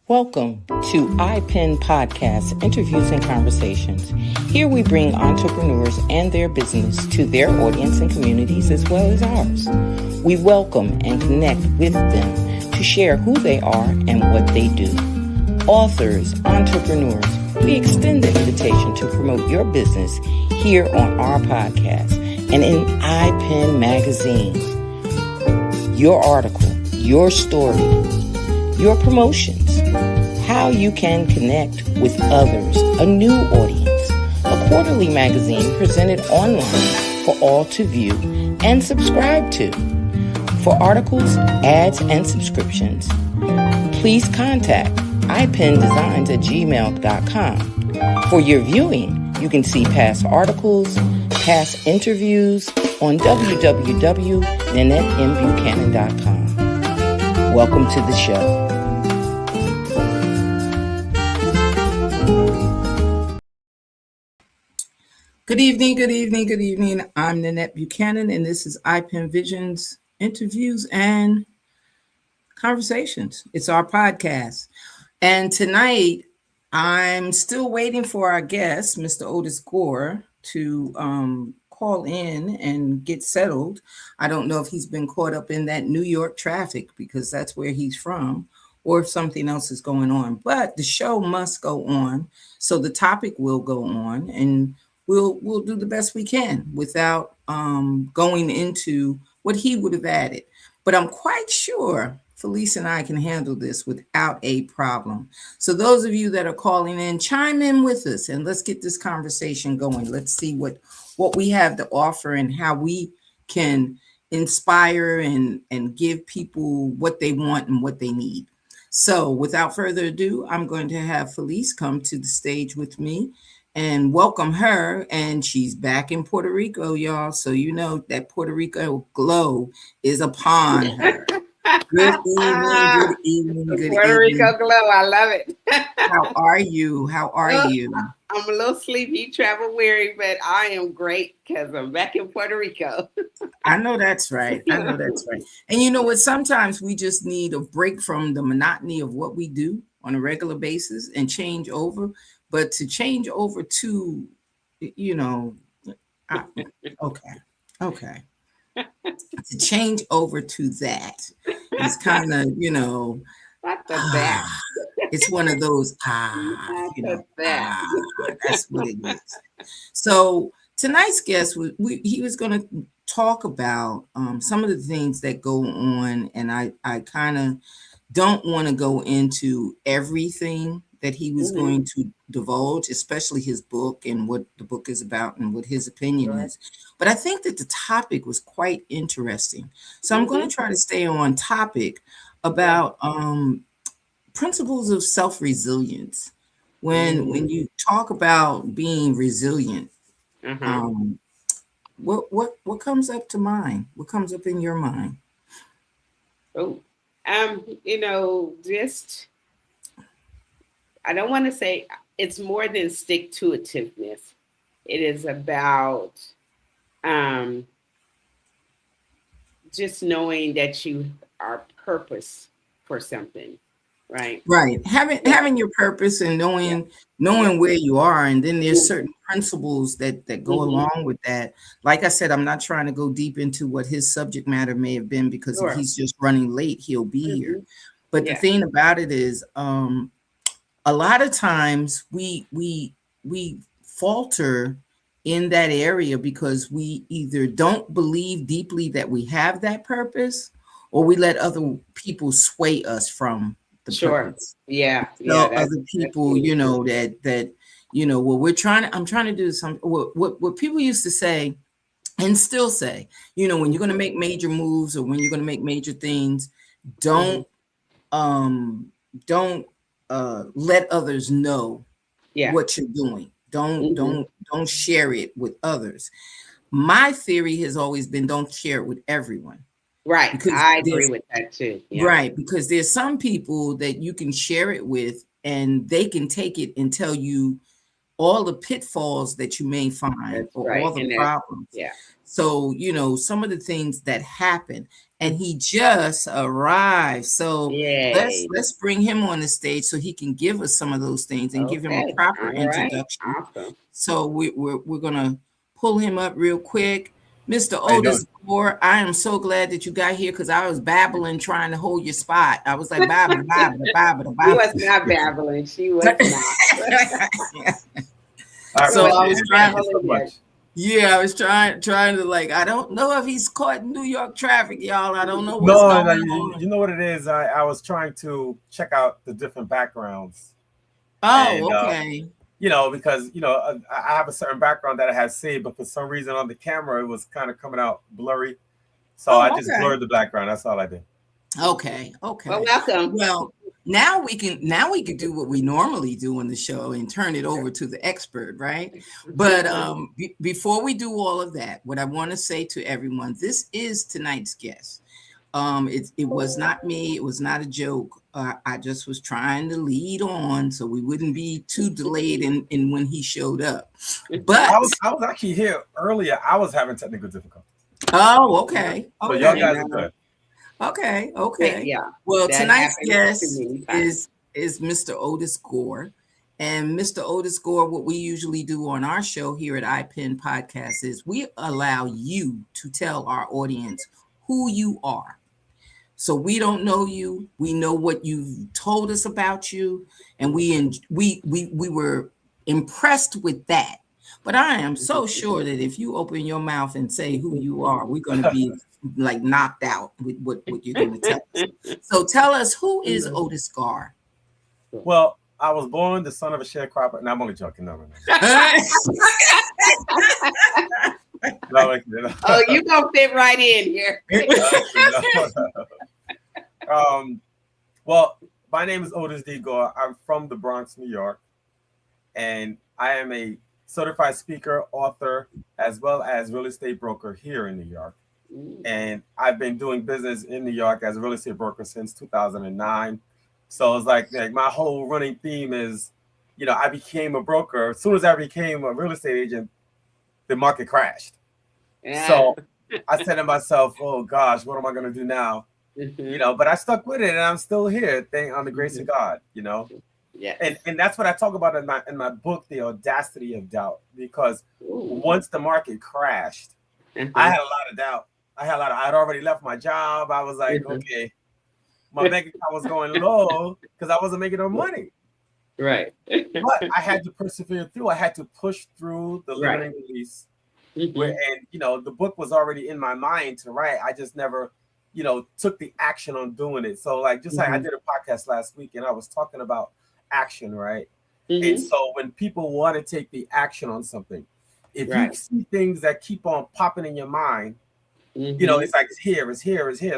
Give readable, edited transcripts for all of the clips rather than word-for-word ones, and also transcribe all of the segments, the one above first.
Welcome to iPen Podcast, Interviews and Conversations. Here we bring entrepreneurs and their business to their audience and communities as well as ours. We welcome and connect with them to share who they are and what they do. Authors, entrepreneurs, we extend the invitation to promote your business here on our podcast and in iPen Magazine. Your article, your story, your promotions, how you can connect with others, a new audience, a quarterly magazine presented online for all to view and subscribe to. For articles, ads, and subscriptions, please contact ipendesigns@gmail.com. For your viewing, you can see past articles, past interviews on www.nanetteMbuchanan.com. Welcome to the show. Good evening, good evening, good evening. I'm Nanette Buchanan, and this is iPen Visions, Interviews and Conversations. It's our podcast. And tonight, I'm still waiting for our guest, Mr. Otis Gore, to call in and get settled. I don't know if he's been caught up in that New York traffic because that's where he's from, or if something else is going on. But the show must go on, so the topic will go on, and we'll do the best we can without going into what he would have added. But I'm quite sure Felice and I can handle this without a problem. So those of you that are calling in, chime in with us and let's get this conversation going. Let's see what we have to offer and how we can inspire and give people what they want and what they need. So without further ado, I'm going to have Felice come to the stage with me and welcome her. And she's back in Puerto Rico, y'all. So you know that Puerto Rico glow is upon her. Good evening, good evening, good Puerto evening. Rico glow, I love it. How are you? How are you? I'm a little sleepy, travel weary, but I am great because I'm back in Puerto Rico. I know that's right. I know that's right. And you know what? Sometimes we just need a break from the monotony of what we do on a regular basis and change over. But to change over to, you know, okay. To change over to that is kind of, you know, Not the that. it's one of those, Not you know, the that. that's what it is. So tonight's guest, he was going to talk about some of the things that go on. And I kind of don't want to go into everything that he was going to divulge, especially his book and what the book is about and what his opinion is. But I think that the topic was quite interesting. So I'm going to try to stay on topic about principles of self-resilience. When you talk about being resilient, what comes up to mind? What comes up in your mind? Just I don't want to say it's more than stick-to-itiveness. It is about just knowing that you are purpose for something, right? Right. Having your purpose and knowing where you are. And then there's certain principles that go along with that. Like I said, I'm not trying to go deep into what his subject matter may have been because if he's just running late, he'll be here. But the thing about it is, a lot of times we falter in that area because we either don't believe deeply that we have that purpose or we let other people sway us from the purpose. Other people, you know, that you know, well, I'm trying to do some what people used to say and still say, you know, when you're going to make major moves or when you're going to make major things, don't let others know what you're doing. Don't share it with others. My theory has always been don't share it with everyone. Right. Because I agree with that too. Yeah. Right. Because there's some people that you can share it with and they can take it and tell you all the pitfalls that you may find or all the problems. Yeah. So, you know, some of the things that happen. and he just arrived. So Yay. let's bring him on the stage so he can give us some of those things and give him a Okay. proper All right. introduction. Awesome. So we're gonna pull him up real quick. Mr. How you doing? Otis Gore, I am so glad that you got here because I was babbling trying to hold your spot. I was like babbling, babbling, babbling, She was babbling. not babbling. She was not. So I was trying to- so much. Yeah, I was trying to like, I don't know if he's caught in New York traffic, y'all. I don't know what's No, going no, on. you know what it is. I was trying to check out the different backgrounds. Oh, And, okay. Because I have a certain background that I have saved, but for some reason on the camera it was kind of coming out blurry, so I just blurred the background. That's all I did. Okay. Well, welcome. Well, now we can do what we normally do on the show and turn it over to the expert, right? But before we do all of that, what I want to say to everyone, this is tonight's guest. It was not me. It was not a joke. I just was trying to lead on so we wouldn't be too delayed in when he showed up. But I was actually here earlier. I was having technical difficulties. oh, okay. So y'all guys are good. Okay. Yeah. Well, That tonight's happens guest to me sometimes. is Mr. Otis Gore. And Mr. Otis Gore, what we usually do on our show here at iPen Podcast is we allow you to tell our audience who you are. So we don't know you. We know what you've told us about you, and we were impressed with that. But I am so sure that if you open your mouth and say who you are, we're going to be like knocked out with what you're going to tell us. So tell us, who is Otis Gore? Well, I was born the son of a sharecropper. No, I'm only joking. No. Oh, you gonna fit right in here. Well, my name is Otis D. Gore. I'm from the Bronx, New York, and I am a certified speaker, author, as well as real estate broker here in New York. And I've been doing business in New York as a real estate broker since 2009. So it's like my whole running theme is, I became a broker. As soon as I became a real estate agent, the market crashed. Yeah. So I said to myself, oh gosh, what am I going to do now? But I stuck with it, and I'm still here, on the grace of God, Yeah. And that's what I talk about in my book, The Audacity of Doubt, because once the market crashed, I had a lot of doubt. I'd already left my job. I was like, okay, my bank account was going low because I wasn't making no money. Right. But I had to persevere through. I had to push through the limiting release. And the book was already in my mind to write. I just never took the action on doing it. So like I did a podcast last week and I was talking about action, right? And so when people want to take the action on something, if you see things that keep on popping in your mind, it's like it's here.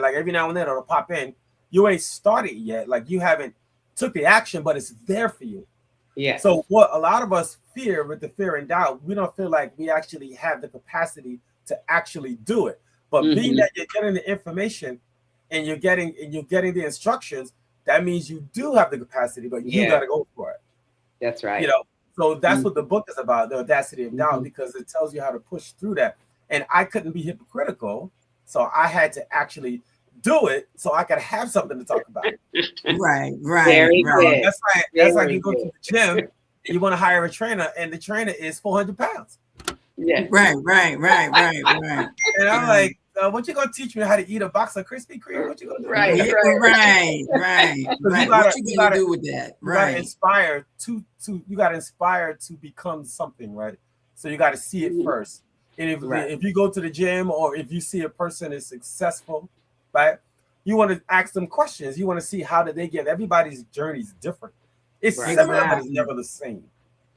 Like every now and then it'll pop in. You ain't started yet. Like you haven't took the action, but it's there for you. Yeah. So what a lot of us fear with the fear and doubt, we don't feel like we actually have the capacity to actually do it. But being that you're getting the information and you're getting the instructions, that means you do have the capacity, but you got to go for it. That's right. So that's what the book is about, The Audacity of Doubt, because it tells you how to push through that. And I couldn't be hypocritical, so I had to actually do it so I could have something to talk about. Right. Very good. That's like you go to the gym, you want to hire a trainer, and the trainer is 400 pounds. Yeah. Right. And I'm like, what you gonna teach me how to eat a box of Krispy Kreme? What you gonna do? Right. What you gonna do with that? You gotta inspire you gotta inspire to become something, right? So you gotta see it first. And if you go to the gym or if you see a person is successful, right? You want to ask them questions. You want to see how did they get. Everybody's journey is different. It's similar, but it's never the same.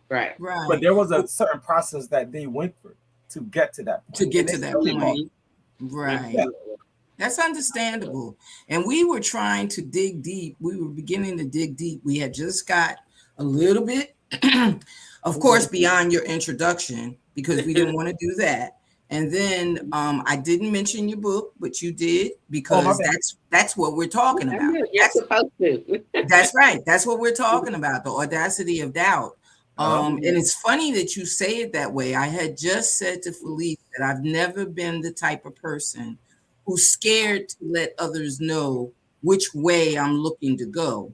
Right. But there was a certain process that they went through to get to that point. To get to that point. Right. Yeah. That's understandable. And we were trying to dig deep. We were beginning to dig deep. We had just got a little bit, of course, beyond your introduction, because we didn't want to do that. And then I didn't mention your book, but you did, because that's what we're talking about. You're supposed to. That's right. That's what we're talking about, the audacity of doubt. And it's funny that you say it that way. I had just said to Felipe that I've never been the type of person who's scared to let others know which way I'm looking to go.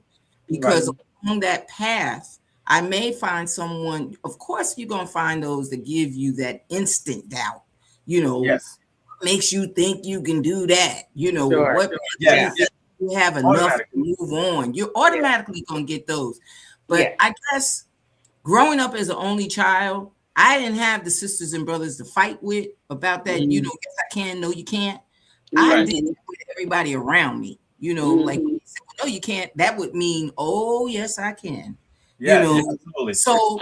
Because along that path, I may find someone, of course, you're going to find those that give you that instant doubt, Yes. makes you think you can do that, Sure. what Yeah. you have enough to move on. You're automatically going to get those. But I guess growing up as an only child, I didn't have the sisters and brothers to fight with about that. Yes, I can. No, you can't. I did it with everybody around me. Like when they said, no, you can't. That would mean, oh, yes, I can. Yes, absolutely. So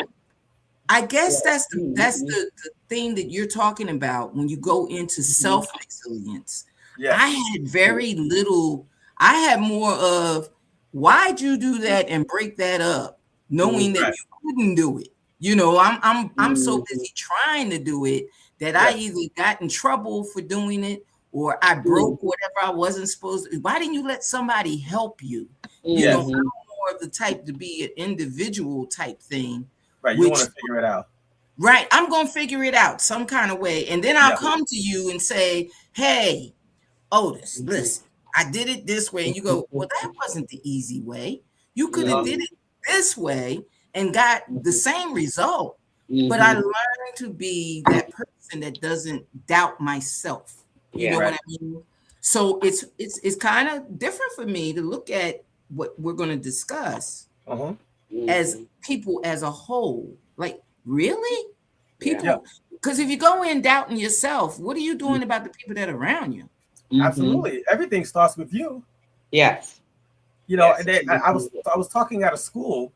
I guess that's the thing that you're talking about when you go into self-resilience. Yes. I had very little. I had more of, why'd you do that and break that up, knowing that you couldn't do it. I'm so busy trying to do it that I either got in trouble for doing it or I broke whatever I wasn't supposed to. Why didn't you let somebody help you? I'm more of the type to be an individual type thing. Right, you want to figure it out. Right, I'm going to figure it out some kind of way. And then I'll come to you and say, hey, Otis, listen, I did it this way. And you go, well, that wasn't the easy way. You could have did it this way and got the same result. But I learned to be that person that doesn't doubt myself. You know what I mean? So it's kind of different for me to look at what we're going to discuss as people as a whole. Like, really? People? Because if you go in doubting yourself, what are you doing about the people that are around you? Absolutely. Everything starts with you. Yes. And then I was talking out of school.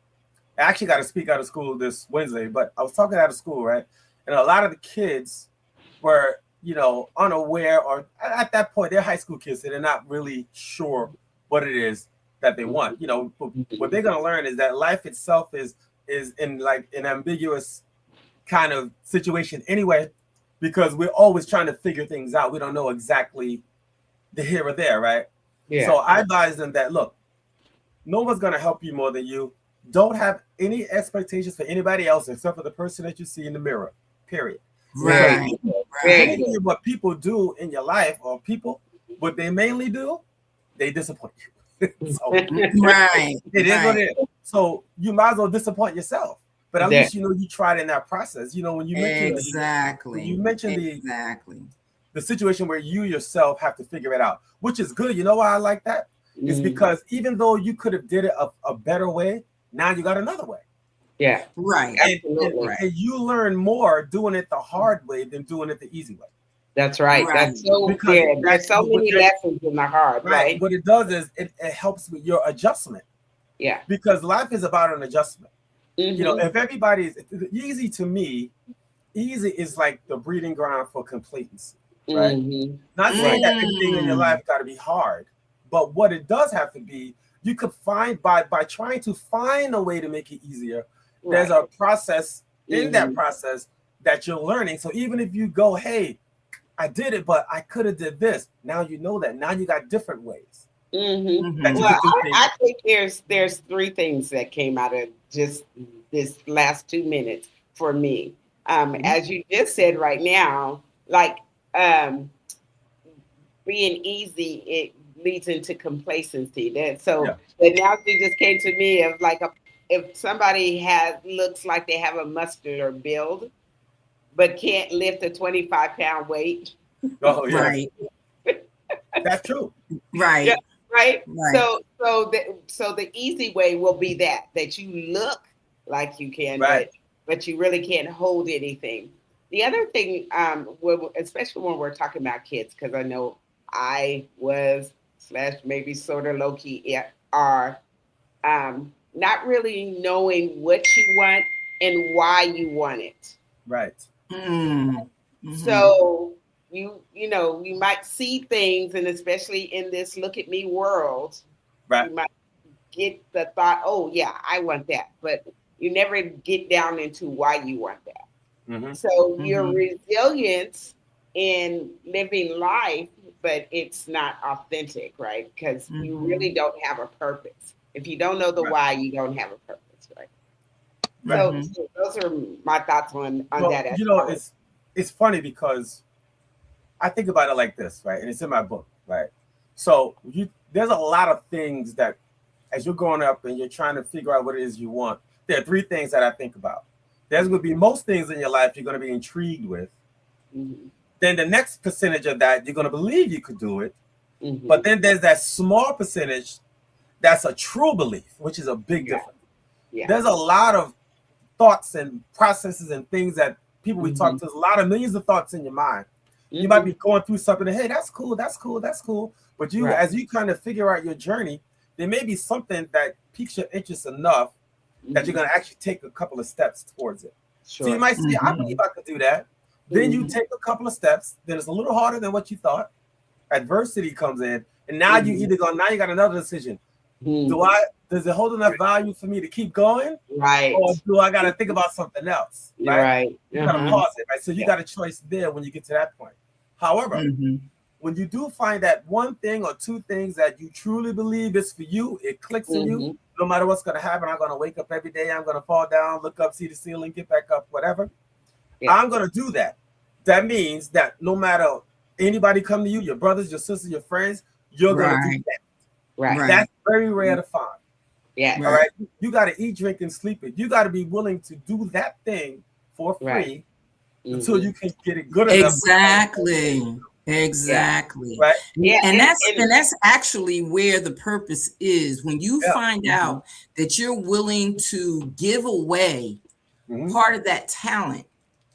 I actually got to speak out of school this Wednesday, but I was talking out of school, right? And a lot of the kids were, unaware, or at that point, they're high school kids, so they're not really sure what it is that they want. What they're going to learn is that life itself is in like an ambiguous kind of situation anyway, because we're always trying to figure things out. We don't know exactly the here or there, right? Yeah. So I advise them that, look, no one's going to help you more than you. Don't have any expectations for anybody else except for the person that you see in the mirror, period. Right. What people do in your life, or what they mainly do, they disappoint you. So, it is what it is. So you might as well disappoint yourself. But at least you tried in that process. When you mentioned the situation where you yourself have to figure it out, which is good. You know why I like that? It's because even though you could have did it a better way, now you got another way. Yeah. Right. And you learn more doing it the hard way than doing it the easy way. That's right. That's so good. There's so many lessons in the hard, right? What it does is it helps with your adjustment. Yeah. Because life is about an adjustment. If everybody's easy, to me, easy is like the breeding ground for complacency, right? Not saying that everything in your life got to be hard, but what it does have to be, you could find by trying to find a way to make it easier. There's a process in that process that you're learning. So even if you go, hey, I did it, but I could have did this. Now you know that. Now you got different ways. Well, I think there's three things that came out of just this last 2 minutes for me. As you just said right now, like being easy, it leads into complacency. The analogy just came to me of like if somebody looks like they have a muscular build, but can't lift a 25-pound weight. Oh, yeah. Right. That's true. Right. Yeah, right. So the easy way will be that you look like you can, but you really can't hold anything. The other thing, especially when we're talking about kids, because I know I was / maybe sort of low key are not really knowing what you want and why you want it. Right. So you might see things, and especially in this look at me world, you might get the thought, oh yeah, I want that, but you never get down into why you want that. So your resilience in living life, but it's not authentic, right? Because you really don't have a purpose. If you don't know the why, you don't have a purpose, right? So those are my thoughts on that. It's funny because I think about it like this, right? And it's in my book, right? So there's a lot of things that, as you're growing up and you're trying to figure out what it is you want, there are three things that I think about. There's going to be most things in your life you're going to be intrigued with. Mm-hmm. Then the next percentage of that, you're going to believe you could do it. Mm-hmm. But then there's that small percentage that's a true belief, which is a big difference. Yeah. There's a lot of thoughts and processes and things that people we talk to, there's a lot of millions of thoughts in your mind. You might be going through something, and, hey, that's cool, that's cool, that's cool. But as you kind of figure out your journey, there may be something that piques your interest enough that you're going to actually take a couple of steps towards it. Sure. So you might say, I believe I could do that. Then you take a couple of steps. Then it's a little harder than what you thought. Adversity comes in, and now you either go. Now you got another decision. Does it hold enough value for me to keep going? Right. Or do I got to think about something else? Right. You got to pause it. Right. So you got a choice there when you get to that point. However, when you do find that one thing or two things that you truly believe is for you, it clicks in you. No matter what's going to happen, I'm going to wake up every day. I'm going to fall down, look up, see the ceiling, get back up, whatever. I'm going to do that. That means that no matter anybody come to you, your brothers, your sisters, your friends, you're going to do that. Right. That's very rare to find. Yeah. All right. You got to eat, drink, and sleep it. You got to be willing to do that thing for free until you can get it good enough. Exactly. Right. Yeah. And that's actually where the purpose is. When you find out that you're willing to give away part of that talent,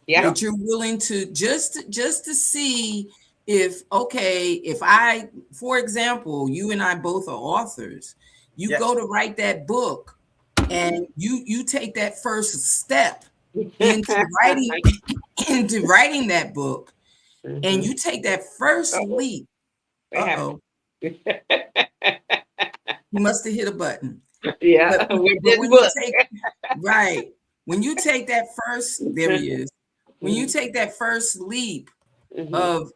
that you're willing to just to see if I, for example, you and I both are authors, you go to write that book and you take that first step into writing that book, and you take that first leap. You must have hit a button. Yeah. When you take that first, there he is. When you take that first leap of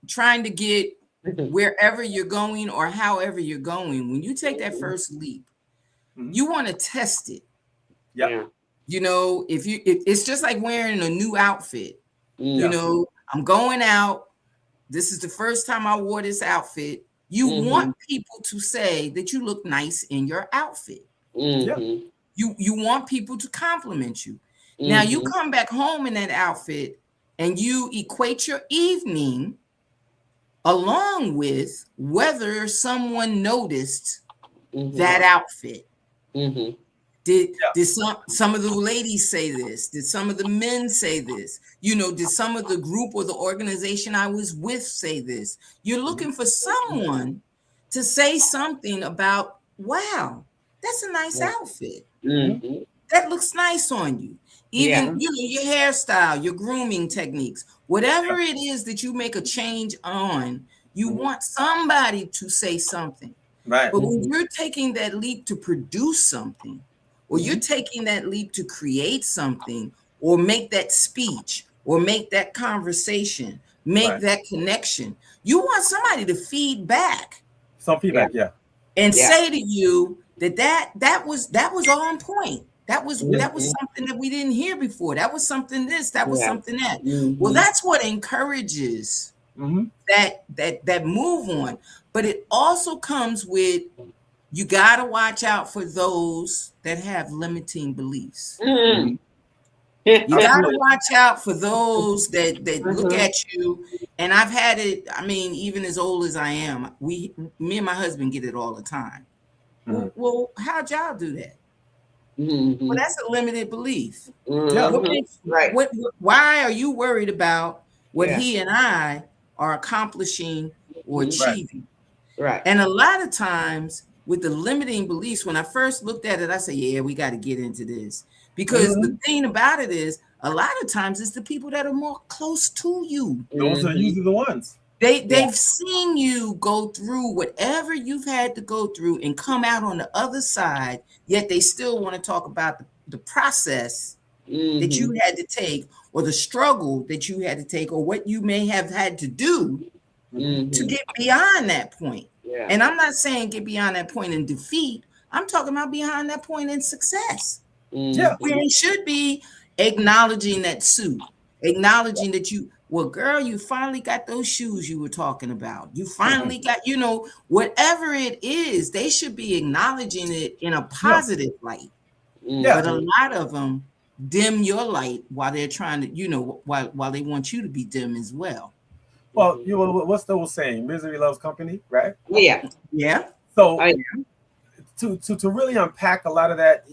trying to get wherever you're going or however you're going, when you take that first leap, you want to test it. Yeah. You know, it's just like wearing a new outfit. You know, I'm going out. This is the first time I wore this outfit. You want people to say that you look nice in your outfit. You want people to compliment you. Now you come back home in that outfit and you equate your evening along with whether someone noticed that outfit. Did some of the ladies say this? Did some of the men say this? You know, did some of the group or the organization I was with say this? You're looking for someone to say something about, wow, that's a nice outfit. That looks nice on you. Even you know, your hairstyle, your grooming techniques, whatever it is that you make a change on, you want somebody to say something. Right. But when you're taking that leap to produce something, or you're taking that leap to create something, or make that speech, or make that conversation, make that connection, you want somebody to feed back. Some feedback, and say to you that was on point. That was something that we didn't hear before. That was something this. That was something that. Well, that's what encourages that move on. But it also comes with, you got to watch out for those that have limiting beliefs. You got to watch out for those that look at you. And I've had it, I mean, even as old as I am, me and my husband get it all the time. Well, how'd y'all do that? Well, that's a limited belief. Why are you worried about what he and I are accomplishing or achieving? Right. And a lot of times with the limiting beliefs, when I first looked at it, I said, yeah, we got to get into this. Because the thing about it is, a lot of times it's the people that are more close to you. Those are usually the ones. They've seen you go through whatever you've had to go through and come out on the other side, yet they still want to talk about the process that you had to take, or the struggle that you had to take, or what you may have had to do to get beyond that point. And I'm not saying get beyond that point in defeat. I'm talking about beyond that point in success. We should be acknowledging that suit, acknowledging that Well, girl, you finally got those shoes you were talking about. You finally got, whatever it is, they should be acknowledging it in a positive light. Yeah. But a lot of them dim your light while they're trying to, while they want you to be dim as well. Well, what's the old saying? Misery loves company, right? Yeah. Yeah. So to really unpack a lot of that,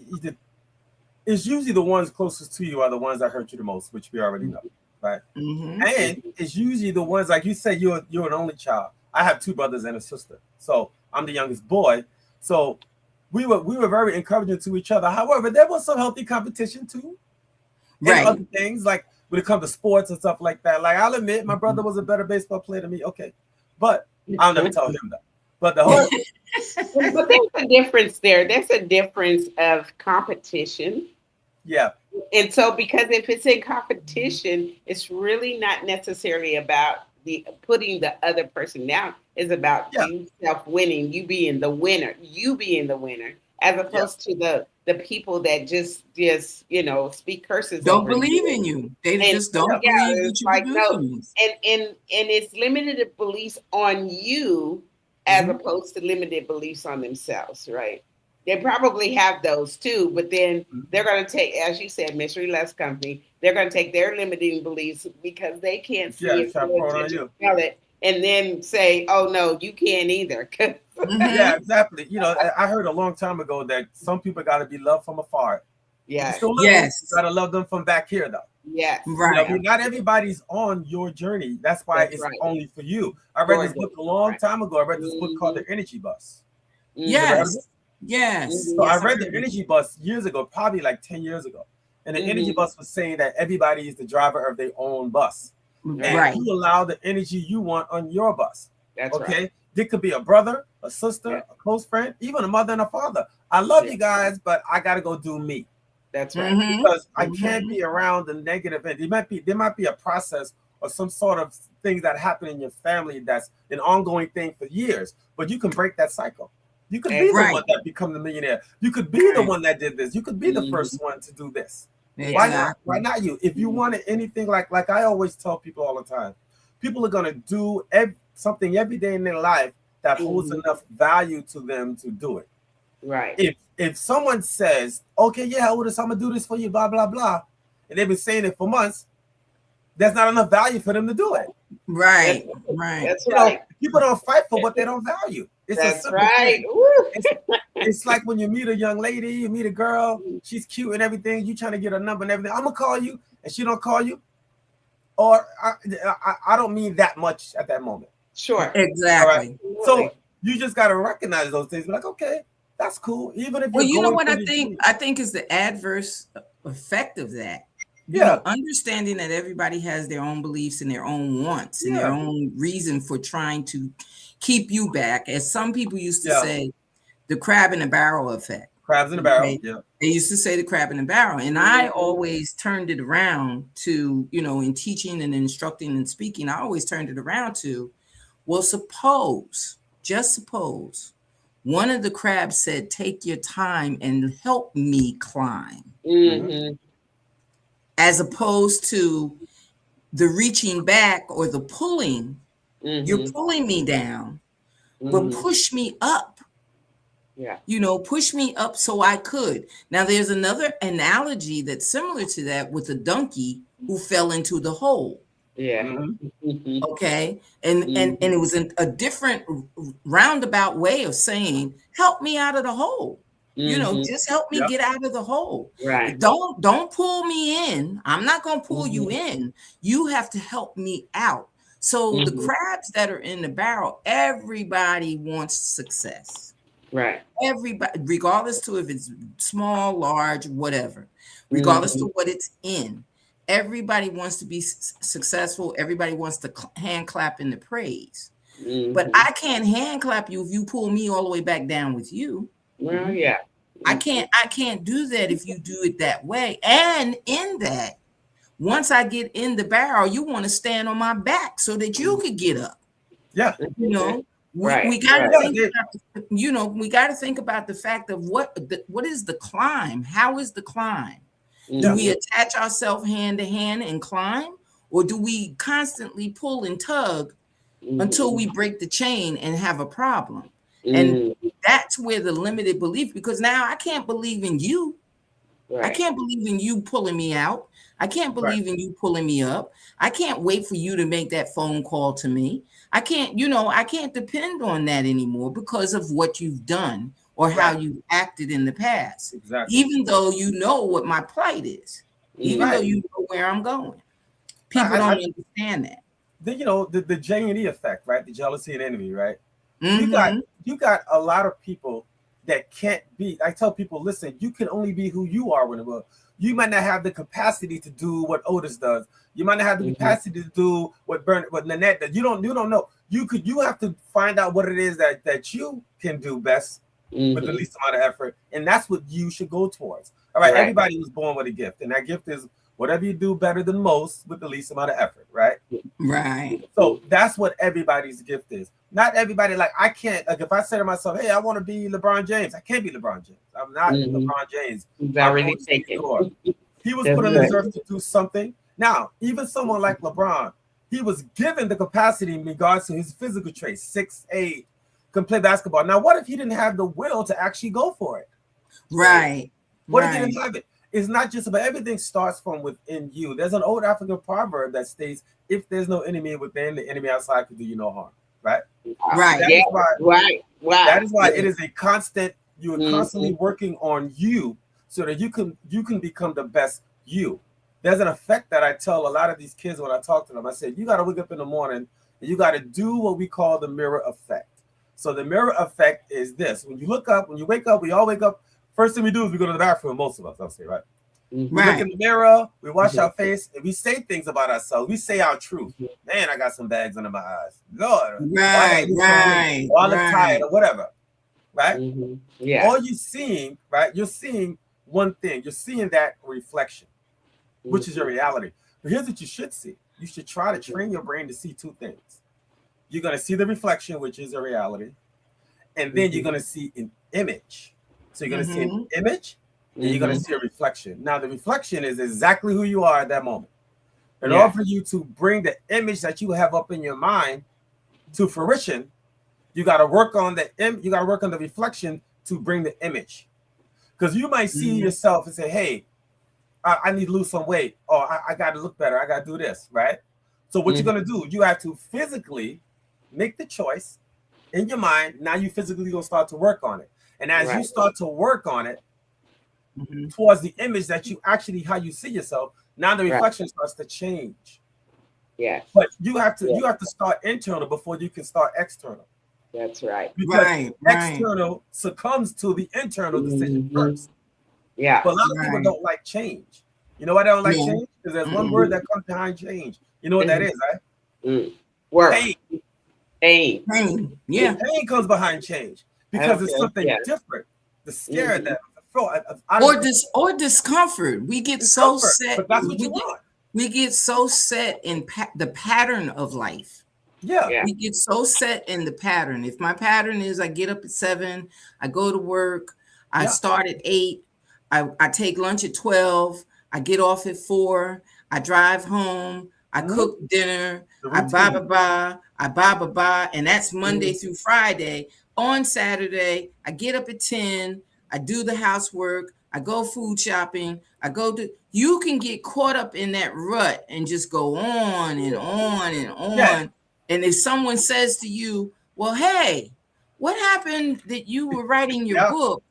it's usually the ones closest to you are the ones that hurt you the most, which we already know, right? Mm-hmm. And it's usually the ones, like you said, you're an only child. I have 2 brothers and a sister, so I'm the youngest boy. So we were very encouraging to each other. However, there was some healthy competition too, right? And other things like when it comes to sports and stuff like that. Like I'll admit, my brother was a better baseball player than me. Okay, but I'll never tell him that. But the whole but there's a difference there. There's a difference of competition. Yeah. And so because if it's in competition, it's really not necessarily about putting the other person down. It's about you self-winning, you being the winner, as opposed to the people that just speak curses. Don't believe in you. They just don't believe that you can do things. And it's limited beliefs on you as opposed to limited beliefs on themselves, right? They probably have those too, but then they're going to take, as you said, misery loves company. They're going to take their limiting beliefs because they can't see it, and then say, "Oh no, you can't either." Yeah, exactly. I heard a long time ago that some people got to be loved from afar. Yes. You got to love them from back here, though. Yes. Right. Not everybody's on your journey. That's why it's only for you. I read this book a long time ago. I read this book called The Energy Bus. Yes. Yes. So I read The Energy Bus years ago, probably like 10 years ago. And the Energy Bus was saying that everybody is the driver of their own bus. And you allow the energy you want on your bus. That's okay. It could be a brother, a sister, a close friend, even a mother and a father. I love you guys, but I got to go do me. That's right. Because I can't be around the negative. There might be a process or some sort of things that happen in your family that's an ongoing thing for years, but you can break that cycle. You could be the one that become the millionaire. You could be the one that did this. You could be the first one to do this. Why not? Why not you? If you wanted anything, like I always tell people all the time, people are gonna do something every day in their life that holds enough value to them to do it. Right. If someone says, "Okay, yeah, Otis, I'm gonna do this for you," blah blah blah, and they've been saying it for months, there's not enough value for them to do it. Right. That's right. People don't fight for what they don't value. That's right. It's like when you meet a young lady, you meet a girl, she's cute and everything, you trying to get her number and everything. I'm gonna call you, and she don't call you, or I don't mean that much at that moment. Sure, exactly. Right? So you just gotta recognize those things. Be like, okay, that's cool. Even if you know what I think is the adverse effect of that. Understanding that everybody has their own beliefs and their own wants and their own reason for trying to keep you back. As some people used to say, the crab in the barrel effect. Crabs in the barrel. Yeah. They used to say the crab in the barrel. And I always turned it around to, in teaching and instructing and speaking, I always turned it around to, well, just suppose, one of the crabs said, take your time and help me climb. As opposed to the reaching back or the pulling, you're pulling me down, but push me up. Yeah. Push me up so I could. Now, there's another analogy that's similar to that with a donkey who fell into the hole. Yeah. Okay. And it was a different roundabout way of saying, help me out of the hole. Just help me get out of the hole. Right. Don't pull me in. I'm not going to pull you in. You have to help me out. So the crabs that are in the barrel, everybody wants success. Right. Everybody, regardless to if it's small, large, whatever, regardless to what it's in, everybody wants to be successful. Everybody wants to hand clap in the praise. But I can't hand clap you if you pull me all the way back down with you. Well, yeah. I can't do that if you do it that way. And in that, once I get in the barrel, you want to stand on my back so that you could get up. Yeah. We got to think about, we got to think about the fact of what is the climb? How is the climb? Do we attach ourselves hand to hand and climb? or do we constantly pull and tug until we break the chain and have a problem? And that's where the limited belief, because now I can't believe in you. I can't believe in you pulling me out. I can't believe in you pulling me up. I can't wait for you to make that phone call to me. I can't, I can't depend on that anymore because of what you've done or how you acted in the past. Exactly. Even though you know what my plight is, even though you know where I'm going. People don't understand that. The J&E effect, right? The jealousy and envy, right? You got a lot of people that can't be. I tell people, listen, you can only be who you are when it will. You might not have the capacity to do what Otis does. You might not have the capacity to do what Nanette does. You don't know. You have to find out what it is that you can do best with the least amount of effort, and that's what you should go towards. All right. Everybody was born with a gift, and that gift is whatever you do better than most with the least amount of effort, right? Right. So that's what everybody's gift is. Not everybody, like I can't, like if I say to myself, hey, I want to be LeBron James, I can't be LeBron James. I'm not LeBron James. He's already taken. He was put on this earth to do something. Now, even someone like LeBron, he was given the capacity in regards to his physical traits, 6'8", can play basketball. Now, what if he didn't have the will to actually go for it? Right. What if he didn't have it? It's not just about, everything starts from within you. There's an old African proverb that states, if there's no enemy within, the enemy outside could do you no harm. Right? Right. That is why it is a constant, you are constantly working on you so that you can become the best you. There's an effect that I tell a lot of these kids when I talk to them. I say, you got to wake up in the morning and you got to do what we call the mirror effect. So the mirror effect is this. When you wake up, we all wake up. First thing we do is we go to the bathroom, most of us, I'll say, right? We look in the mirror, we wash our face, and we say things about ourselves. We say our truth. Man, I got some bags under my eyes. Lord. Right. Or I look tired or whatever. Right? Yeah. All you're seeing, right? You're seeing one thing. You're seeing that reflection, which is your reality. But here's what you should see. You should try to train your brain to see two things. You're going to see the reflection, which is a reality. And then you're going to see an image. So you're going to see an image, and you're going to see a reflection. Now, the reflection is exactly who you are at that moment. In order for you to bring the image that you have up in your mind to fruition, you got to work on the reflection to bring the image. Because you might see yourself and say, hey, I need to lose some weight, or I got to look better. I got to do this, right? So what you're going to do, you have to physically make the choice in your mind. Now you physically going to start to work on it. And as you start to work on it towards the image that you actually, how you see yourself, now the reflection starts to change. Yeah. But you have to start internal before you can start external. That's right. Because external succumbs to the internal decision first. Yeah. But a lot of people don't like change. You know why they don't like change? Because there's one word that comes behind change. You know what that is, right? Work. Pain. Yeah. Pain comes behind change. Because it's something different. The scare that or discomfort. We get so set. But that's what you want. We get so set in the pattern of life. Yeah. We get so set in the pattern. If my pattern is I get up at 7, I go to work, I start at 8, I take lunch at 12, I get off at 4, I drive home, I cook dinner, I buy, and that's Monday through Friday. On Saturday, I get up at 10, I do the housework, I go food shopping, you can get caught up in that rut and just go on and on and on. Yeah. And if someone says to you, well, hey, what happened that you were writing your book?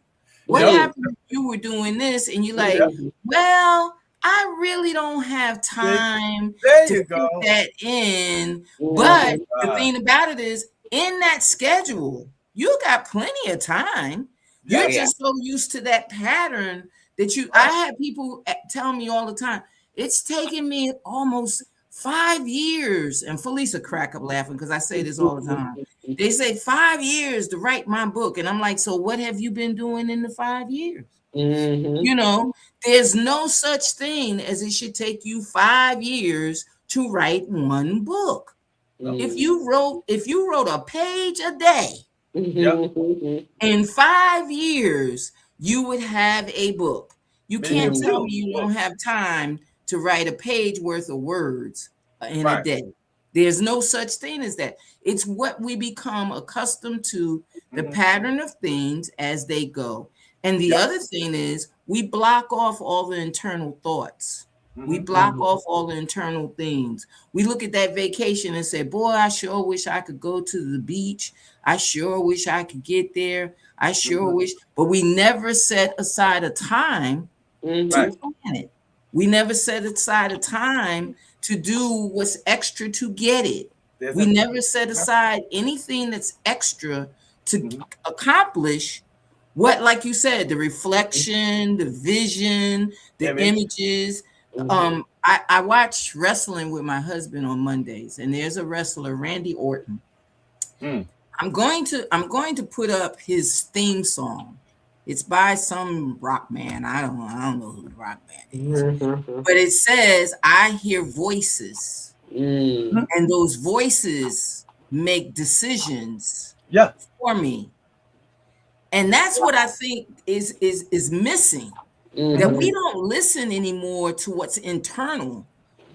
What happened that you were doing this? And you're like, well, I really don't have time to put that in. But the thing about it is, in that schedule, you got plenty of time. You're just so used to that pattern that I had people tell me all the time, it's taken me almost 5 years. And Felisa crack up laughing because I say this all the time. They say 5 years to write my book. And I'm like, so what have you been doing in the 5 years? You know, there's no such thing as it should take you 5 years to write one book. If you wrote a page a day, in 5 years, you would have a book. You can't tell me you don't have time to write a page worth of words in a day. There's no such thing as that. It's what we become accustomed to, the pattern of things as they go. And the other thing is we block off all the internal thoughts. We block off all the internal things. We look at that vacation and say, boy, I sure wish I could go to the beach. I sure wish I could get there. I sure wish, but we never set aside a time to plan it. We never set aside a time to do what's extra to get it. We never set aside anything that's extra to accomplish what, like you said, the reflection, the vision, the images. I watch wrestling with my husband on Mondays, and there's a wrestler, Randy Orton. I'm going to put up his theme song. It's by some rock man. I don't know who the rock band is. But it says, I hear voices. And those voices make decisions for me. And that's what I think is missing. That we don't listen anymore to what's internal.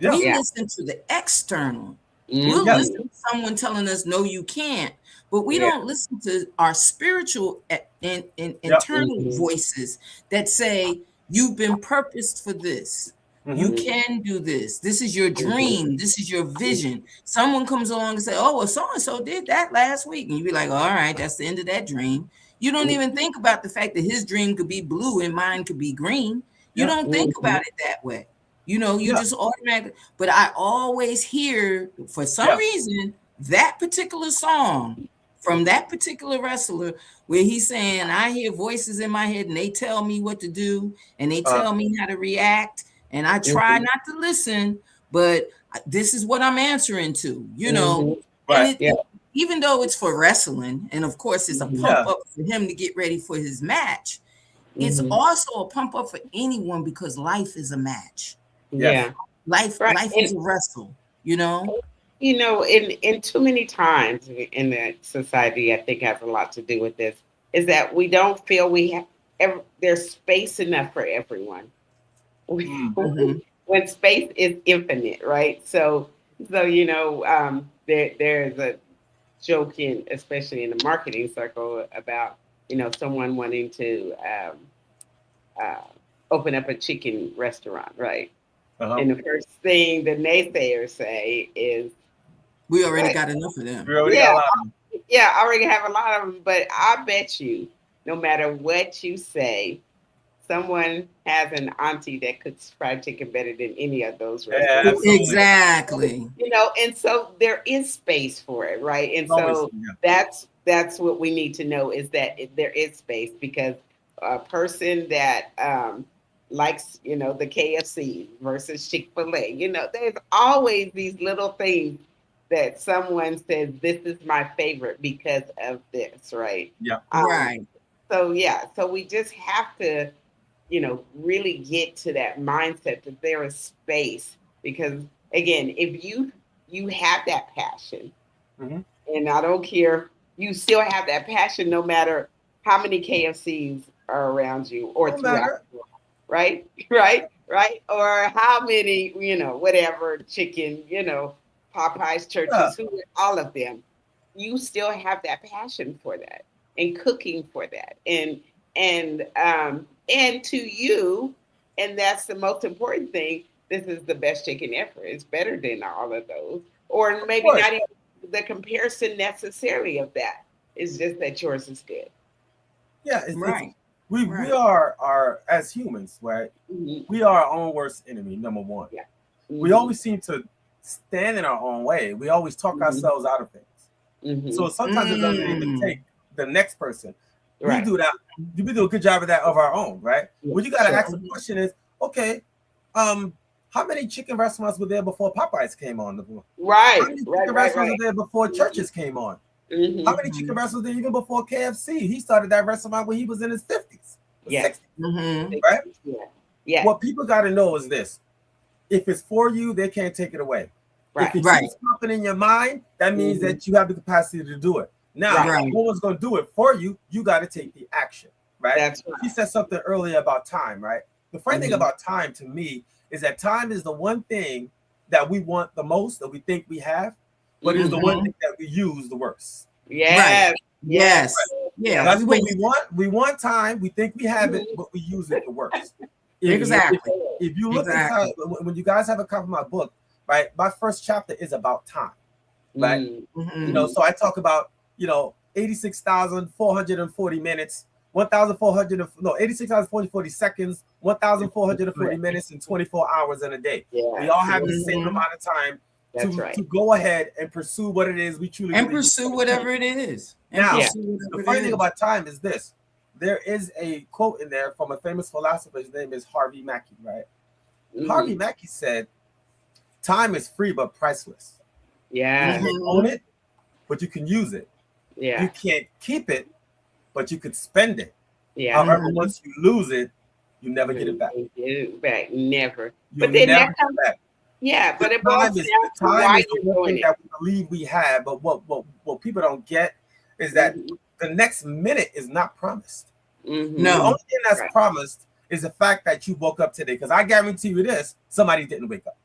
We listen to the external. We'll listen to someone telling us, no, you can't. But we don't listen to our spiritual and internal voices that say, you've been purposed for this. You can do this. This is your dream. This is your vision. Someone comes along and say, oh, well, so-and-so did that last week. And you be like, all right, that's the end of that dream. You don't even think about the fact that his dream could be blue and mine could be green. You don't think about it that way. You know, you just automatically. But I always hear, for some reason, that particular song from that particular wrestler where he's saying, I hear voices in my head and they tell me what to do and they tell me how to react. And I try not to listen, but this is what I'm answering to, you know. Even though it's for wrestling, and of course it's a pump up for him to get ready for his match, it's also a pump up for anyone because life is a match. Life is a wrestle, you know. You know, in too many times in the society, I think has a lot to do with this, is that we don't feel there's space enough for everyone. When space is infinite, right? So you know, there's a joke especially in the marketing circle about, you know, someone wanting to open up a chicken restaurant, right? And the first thing the naysayers say is, we already got enough of them. I already have a lot of them, but I bet you, no matter what you say, someone has an auntie that cooks fried chicken better than any of those restaurants. Exactly. You know, and so there is space for it, right? And so that's what we need to know, is that there is space, because a person that likes, you know, the KFC versus Chick-fil-A, you know, there's always these little things that someone says, this is my favorite because of this, right? Right. So we just have to, you know, really get to that mindset that there is space, because again, if you have that passion, and I don't care, you still have that passion no matter how many KFCs are around you or throughout, right? Or how many, you know, whatever chicken, you know, Popeye's, Churches, all of them, you still have that passion for that and cooking for that, and to you, and that's the most important thing. This is the best chicken ever. It's better than all of those, or maybe not even the comparison necessarily of that. It's just that yours is good. Yeah, we are as humans, right? We are our own worst enemy. Number one, we always seem to stand in our own way. We always talk ourselves out of things. So sometimes it doesn't even take the next person. We do that. We do a good job of that of our own, right? What you got to ask the question is, okay, how many chicken restaurants were there before Popeyes came on the board? Right. How many chicken restaurants were there before Churches came on? How many chicken restaurants were there even before KFC? He started that restaurant when he was in his 50s, 60s, right? Yeah. What people got to know is this: if it's for you, they can't take it away. If it's something in your mind, that means that you have the capacity to do it. Now, no one's going to do it for you. You got to take the action, right? That's right. He said something earlier about time, right? The funny thing about time to me is that time is the one thing that we want the most, that we think we have, but it's the one thing that we use the worst. Yes. Right. Yes. Yeah. That's what we want. We want time. We think we have it, but we use it the worst. Exactly. If you look inside, when you guys have a copy of my book, right? My first chapter is about time, right? You know, so I talk about 86,440 minutes, 86,440 seconds, 1,440 minutes, and 24 hours in a day. We all have the same amount of time to go ahead and pursue what it is we truly and pursue whatever it is. Now, the funny thing about time is this. There is a quote in there from a famous philosopher. His name is Harvey Mackey, right? Harvey Mackey said, time is free but priceless. Yeah. You can own it, but you can use it. Yeah. You can't keep it, but you could spend it. Yeah. However, once you lose it, you never get it back. You get it back, never. But then that comes back. Yeah, but it time is the one thing that we believe we have. But what people don't get is that the next minute is not promised. No, the only thing that's promised is the fact that you woke up today. Because I guarantee you this: somebody didn't wake up.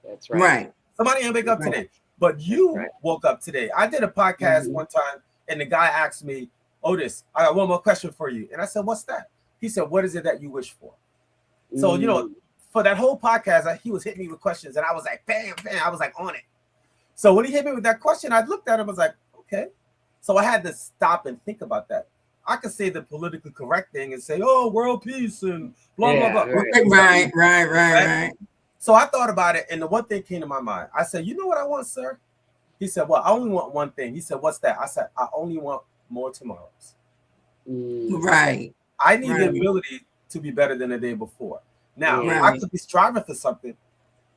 That's right. Somebody didn't wake up today, but you woke up today. I did a podcast one time, and the guy asked me, "Otis, I got one more question for you," and I said, "What's that?" He said, "What is it that you wish for?" So for that whole podcast, he was hitting me with questions, and I was like, bam, I was like on it. So when he hit me with that question, I looked at him, I was like, okay. So I had to stop and think about that. I could say the politically correct thing and say, oh, world peace and blah, blah, blah. Right. So I thought about it, and the one thing came to my mind. I said, you know what I want, sir? He said, well, I only want one thing. He said, what's that? I said, I only want more tomorrows. Right. I need the ability to be better than the day before. Now, I could be striving for something.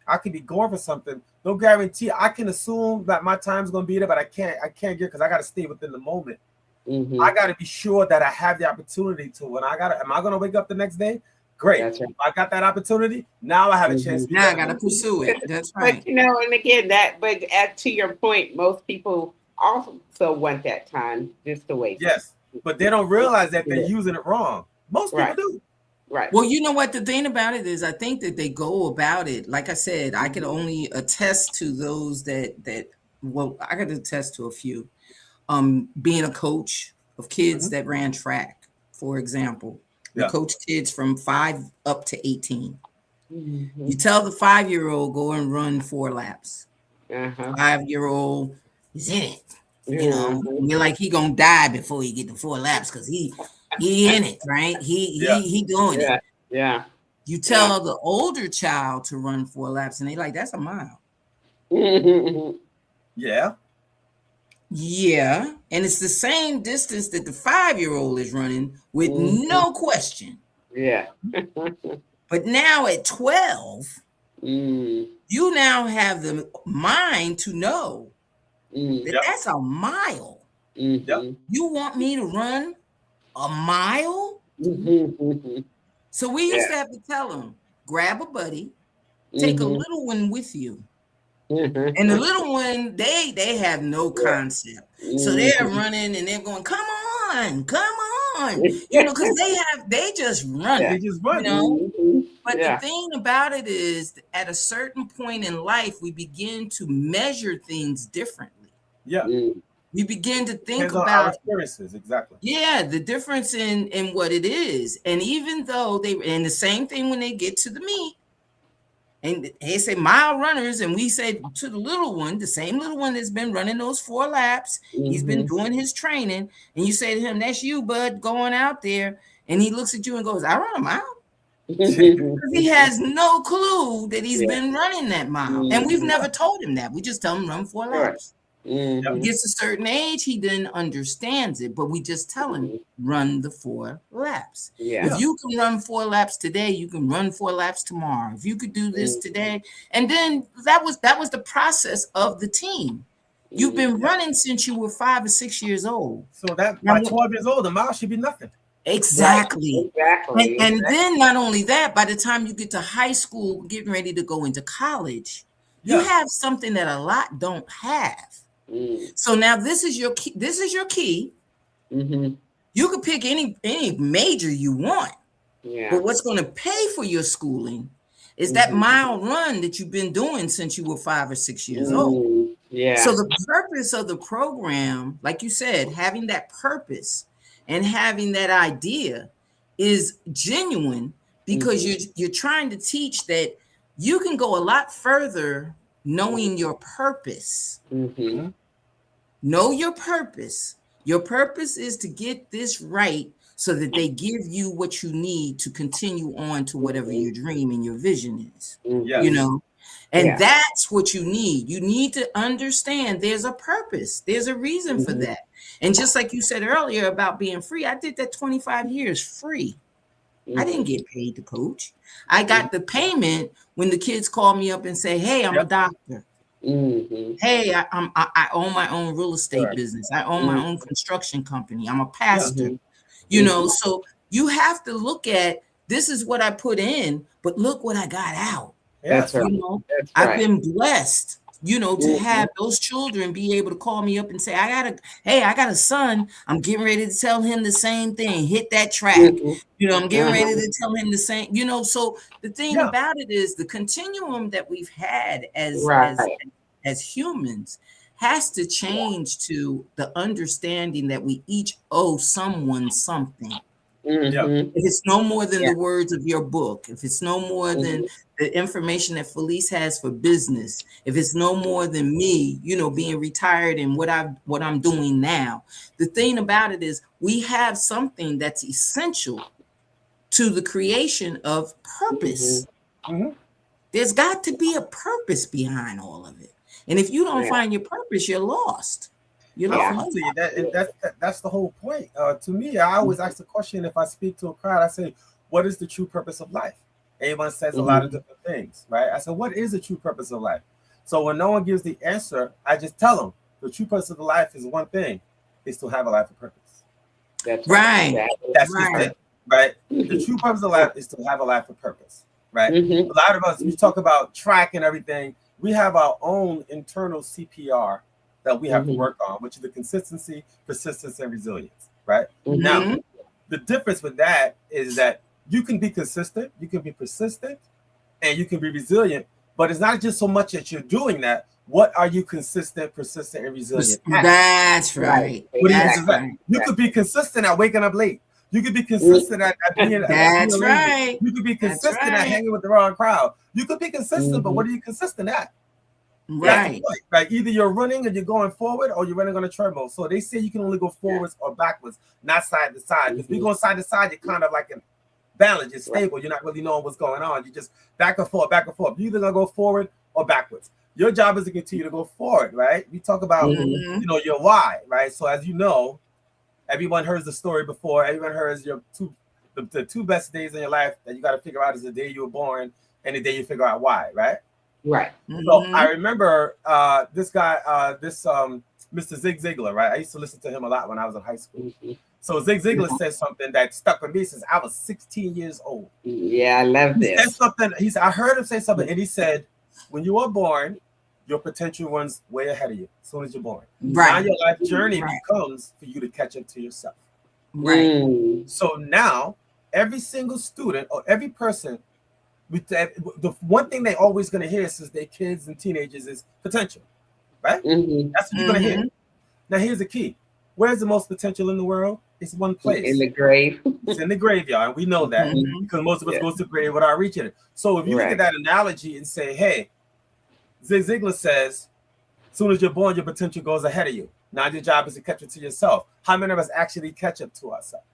I could be going for something. No guarantee. I can assume that my time's going to be there, but I can't get because I got to stay within the moment. I got to be sure that I have the opportunity to am I going to wake up the next day? Great. Right. If I got that opportunity, now I have a chance. Now I got to pursue it. That's right. But, and again, but to your point, most people also want that time just to wake up. Yes, but they don't realize that they're using it wrong. Most people do. Right. Well, you know what the thing about it is, I think that they go about it. Like I said, I can only attest to those that I could attest to a few. Being a coach of kids that ran track, for example, you coach kids from 5 up to 18. You tell the 5-year-old go and run 4 laps. 5-year-old is in it. You're like he gonna die before he get the 4 laps because he in it, right? He doing it. Yeah. You tell the older child to run 4 laps, and they like, that's a mile. Yeah. And it's the same distance that the 5-year-old is running with no question. Yeah. But now at 12, you now have the mind to know that that's a mile. You want me to run a mile? So we used to have to tell them, grab a buddy, take a little one with you. And the little one, they have no concept. So they're running and they're going, come on, because they just run. They just run. But the thing about it is, at a certain point in life, we begin to measure things differently. Yeah. We begin to think about our experiences, exactly. Yeah, the difference in what it is. And even though and the same thing when they get to the meet, and they say mile runners, and we say to the little one, the same little one that's been running those 4 laps, he's been doing his training, and you say to him, that's you, bud, going out there. And he looks at you and goes, I run a mile. He has no clue that he's been running that mile. And we've never told him that. We just tell him run 4 laps. He gets a certain age, he then understands it, but we just tell him run the 4 laps. If you can run 4 laps today, you can run 4 laps tomorrow. If you could do this today, and then that was the process of the team. You've been running since you were 5 or 6 years old. So that by 12 years old, a mile should be nothing. Exactly. And then not only that, by the time you get to high school, getting ready to go into college, you have something that a lot don't have. So now this is your key. You could pick any major you want, but what's going to pay for your schooling It's that mile run that you've been doing since you were 5 or 6 years old. Yeah. So the purpose of the program, like you said, having that purpose and having that idea is genuine because you're trying to teach that you can go a lot further knowing your purpose. Know your purpose. Your purpose is to get this right so that they give you what you need to continue on to whatever your dream and your vision is. You know, and that's what you need. You need to understand there's a purpose. There's a reason for that. And just like you said earlier about being free, I did that 25 years free. I didn't get paid to coach. I got the payment when the kids call me up and say, hey, I'm a doctor. Hey, I own my own real estate business. I own my own construction company. I'm a pastor. You know, so you have to look at this is what I put in, but look what I got out. That's right. You know, I've been blessed, you know, to have those children be able to call me up and say, I got a son. I'm getting ready to tell him the same thing. Hit that track. You know, I'm getting ready to tell him the same, you know. So the thing about it is the continuum that we've had as humans has to change to the understanding that we each owe someone something. If it's no more than the words of your book, if it's no more than the information that Felice has for business, if it's no more than me, you know, being retired and what I'm doing now, the thing about it is we have something that's essential to the creation of purpose. There's got to be a purpose behind all of it. And if you don't find your purpose, you're lost. You know, that's the whole point. To me, I always ask the question if I speak to a crowd, I say, what is the true purpose of life? Everyone says a lot of different things, right? I said, what is the true purpose of life? So when no one gives the answer, I just tell them the true purpose of life is one thing, is to have a life of purpose. That's right. That's just it, right? The true purpose of life is to have a life of purpose, right? A lot of us, we talk about track and everything. We have our own internal CPR that we have to work on, which is the consistency, persistence, and resilience, right? Now, the difference with that is that you can be consistent, you can be persistent, and you can be resilient, but it's not just so much that you're doing that. What are you consistent, persistent, and resilient at? That's right. You could be consistent at waking up late. You could be consistent at being That's right. You could be consistent at hanging with the wrong crowd. You could be consistent, but what are you consistent at? Right. Right. Either you're running and you're going forward or you're running on a treadmill. So they say you can only go forwards or backwards, not side to side. If you go side to side, you're kind of like in balance, you're stable. You're not really knowing what's going on. You just back and forth, back and forth. You're either gonna go forward or backwards. Your job is to continue to go forward, right? We talk about you know, your why, right? So as you know, everyone heard the story before, everyone heard your the two best days in your life that you got to figure out is the day you were born and the day you figure out why, right? Right. So I remember this guy, Mr. Zig Ziglar, right? I used to listen to him a lot when I was in high school. So Zig Ziglar said something that stuck with me since I was 16 years old. Yeah, I love this. He said something. I heard him say something, and he said, "When you are born, your potential runs way ahead of you as soon as you're born. Now your life journey becomes for you to catch up to yourself." Right. So now every single student or every person, the one thing they always going to hear since they're kids and teenagers is potential, right? That's what you're going to hear. Now here's the key. Where's the most potential in the world? It's one place. In the grave. It's in the graveyard. And we know that because most of us go to the grave without reaching it. So if you look at that analogy and say, hey, Zig Ziglar says, as soon as you're born, your potential goes ahead of you. Now your job is to catch up to yourself. How many of us actually catch up to ourselves?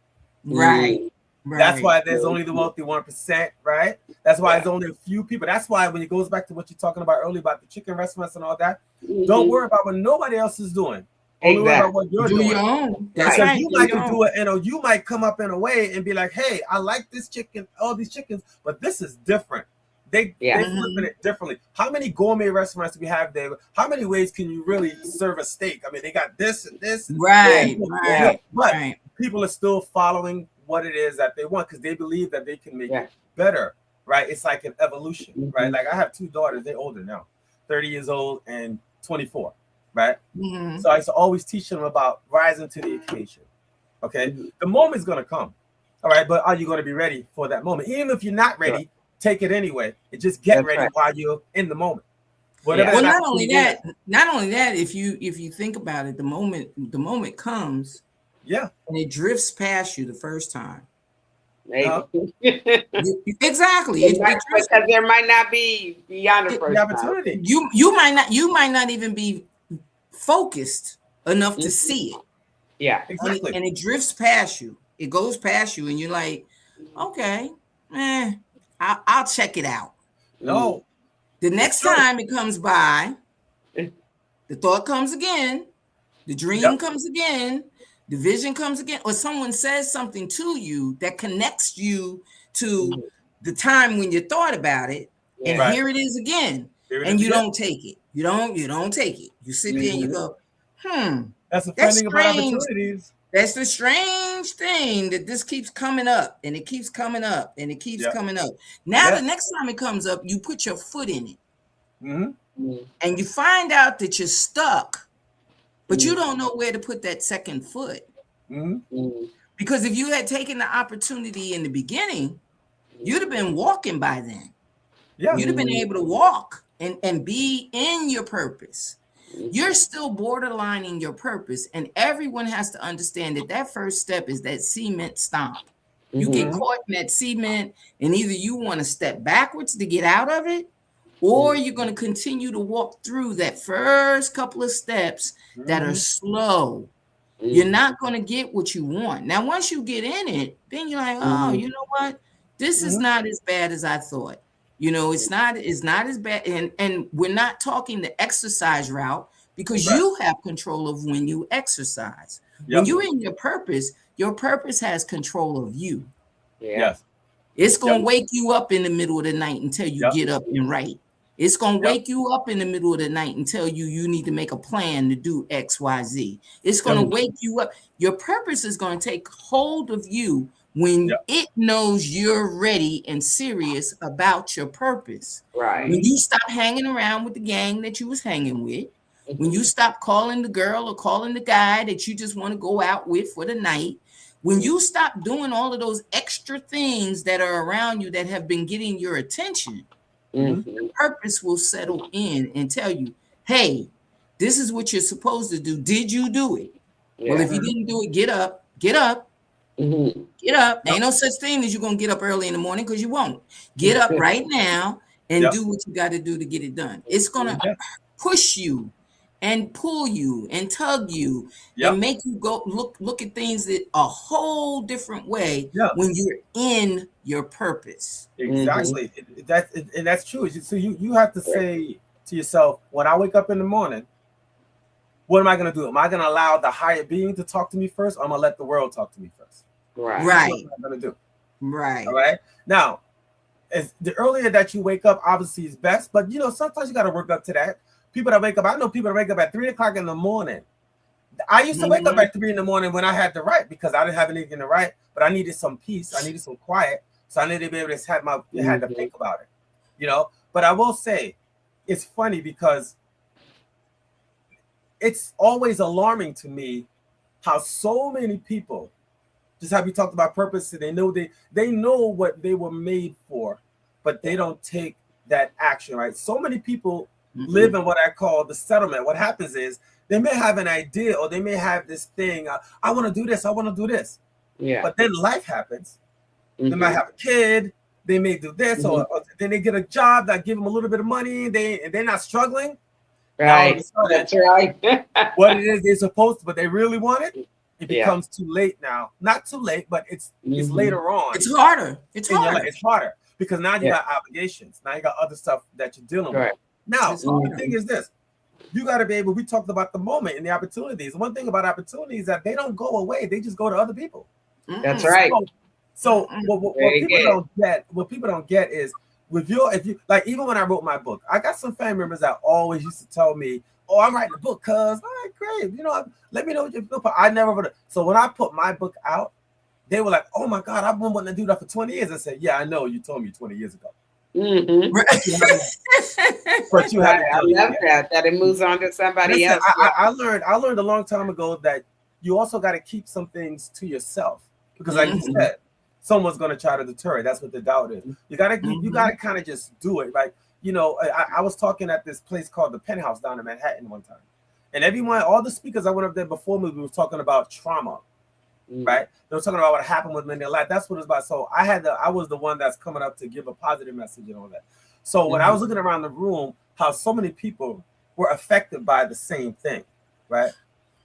Right. That's why there's only the wealthy 1%, right? That's why there's only a few people. That's why when it goes back to what you're talking about earlier about the chicken restaurants and all that, don't worry about what nobody else is doing. Only worry about what you're doing. Your own. Because you might do it, and you might come up in a way and be like, hey, I like this chicken, all these chickens, but this is different. They're flipping it differently. How many gourmet restaurants do we have there? How many ways can you really serve a steak? I mean, they got this and this. But people are still following what it is that they want because they believe that they can make it better, right? It's like an evolution, right? Like I have two daughters. They're older now, 30 years old and 24, right? So I used to always teach them about rising to the occasion, okay? The moment's going to come, all right? But are you going to be ready for that moment? Even if you're not ready, take it anyway and just get ready while you're in the moment. Whatever. Well, not only that, if you think about it, the moment comes, and it drifts past you the first time. Exactly. Because there might not be beyond the first opportunity. You might not even be focused enough to see it. Yeah, exactly. And it drifts past you. It goes past you, and you're like, okay, I'll check it out. No. The next time it comes by, the thought comes again, the dream comes again, the vision comes again, or someone says something to you that connects you to the time when you thought about it, and here it is again, and you don't take it. You don't take it. You sit there and you go, That's the funny thing about opportunities. That's the strange thing, that this keeps coming up, and it keeps coming up, and it keeps coming up. Now, the next time it comes up, you put your foot in it. And you find out that you're stuck, but you don't know where to put that second foot. Because if you had taken the opportunity in the beginning, you'd have been walking by then. You'd have been able to walk and be in your purpose. You're still borderlining your purpose, and everyone has to understand that first step is that cement stomp. You get caught in that cement, and either you want to step backwards to get out of it, or you're going to continue to walk through that first couple of steps that are slow. You're not going to get what you want. Now, once you get in it, then you're like, oh, you know what? This is not as bad as I thought. It's not as bad. And we're not talking the exercise route, because you have control of when you exercise. When you're in your purpose has control of you. Yes. It's going to wake you up in the middle of the night until you get up and write. It's going to wake you up in the middle of the night and tell you need to make a plan to do X, Y, Z. It's going to wake you up. Your purpose is going to take hold of you when it knows you're ready and serious about your purpose. Right. When you stop hanging around with the gang that you was hanging with, when you stop calling the girl or calling the guy that you just want to go out with for the night, when you stop doing all of those extra things that are around you that have been getting your attention, the purpose will settle in and tell you, hey, this is what you're supposed to do. Did you do it? Well, if you didn't do it, get up. Get up. Ain't no such thing as you're going to get up early in the morning, because you won't. Get up right now and do what you got to do to get it done. It's going to push you and pull you and tug you and make you go look at things that a whole different way when you're in your purpose. Exactly. That's true. So you have to say to yourself, when I wake up in the morning, what am I going to do? Am I going to allow the higher being to talk to me first, or am I going to let the world talk to me first? Right. That's what I'm going to do. Right. All right. Now, the earlier that you wake up, obviously, is best. But sometimes you got to work up to that. People that wake up, I know people that wake up at 3 o'clock in the morning. I used to wake up at 3 in the morning when I had to write, because I didn't have anything to write, but I needed some peace. I needed some quiet. So I needed to be able to had to think about it, But I will say, it's funny because it's always alarming to me how so many people, just how we talked about purpose, they know what they were made for, but they don't take that action, right? So many people live in what I call the settlement. What happens is they may have an idea, or they may have this thing, I want to do this, I want to do this. Yeah. But then life happens. They might have a kid, they may do this, or then they get a job that give them a little bit of money, they're not struggling. Right. That's right. What it is they're supposed to, but they really want it. It becomes too late now. Not too late, but it's later on. It's harder. It's harder because now you got obligations. Now you got other stuff that you're dealing with. Now, the thing is this. You got to be able, we talked about the moment and the opportunities. One thing about opportunities is that they don't go away. They just go to other people. That's right. So what people don't get is, if you like, even when I wrote my book, I got some family members that always used to tell me, oh, I'm writing a book, cuz. All right, great. Let me know what you feel. I never wrote it. So when I put my book out, they were like, oh my God, I've been wanting to do that for 20 years. I said, yeah, I know. You told me 20 years ago. But you haven't. I love that it moves on to somebody else. I learned a long time ago that you also got to keep some things to yourself, because like you said, someone's going to try to deter it. That's what the doubt is. You got to kind of just do it. Like, you know, I was talking at this place called the Penthouse down in Manhattan one time. And all the speakers I went up there before me, we were talking about trauma, right? They were talking about what happened with them in their life. That's what it's about. So I was the one that's coming up to give a positive message and all that. So when I was looking around the room, how so many people were affected by the same thing, right?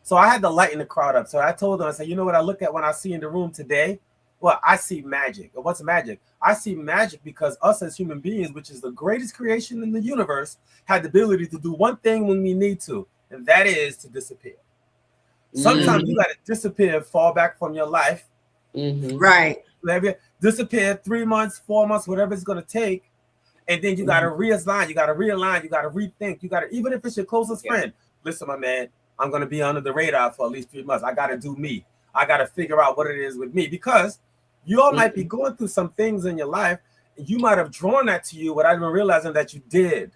So I had to lighten the crowd up. So I told them, I said, you know what I look at when I see in the room today? Well, I see magic. And what's magic? I see magic because us as human beings, which is the greatest creation in the universe, had the ability to do one thing when we need to, and that is to disappear. Sometimes you got to disappear, fall back from your life. Right. Disappear 3 months, 4 months, whatever it's going to take. And then you got to realign, you got to rethink. You got to, even if it's your closest friend, listen, my man, I'm going to be under the radar for at least 3 months. I got to do me. I got to figure out what it is with me, because you all might be going through some things in your life. And you might have drawn that to you without even realizing that you did.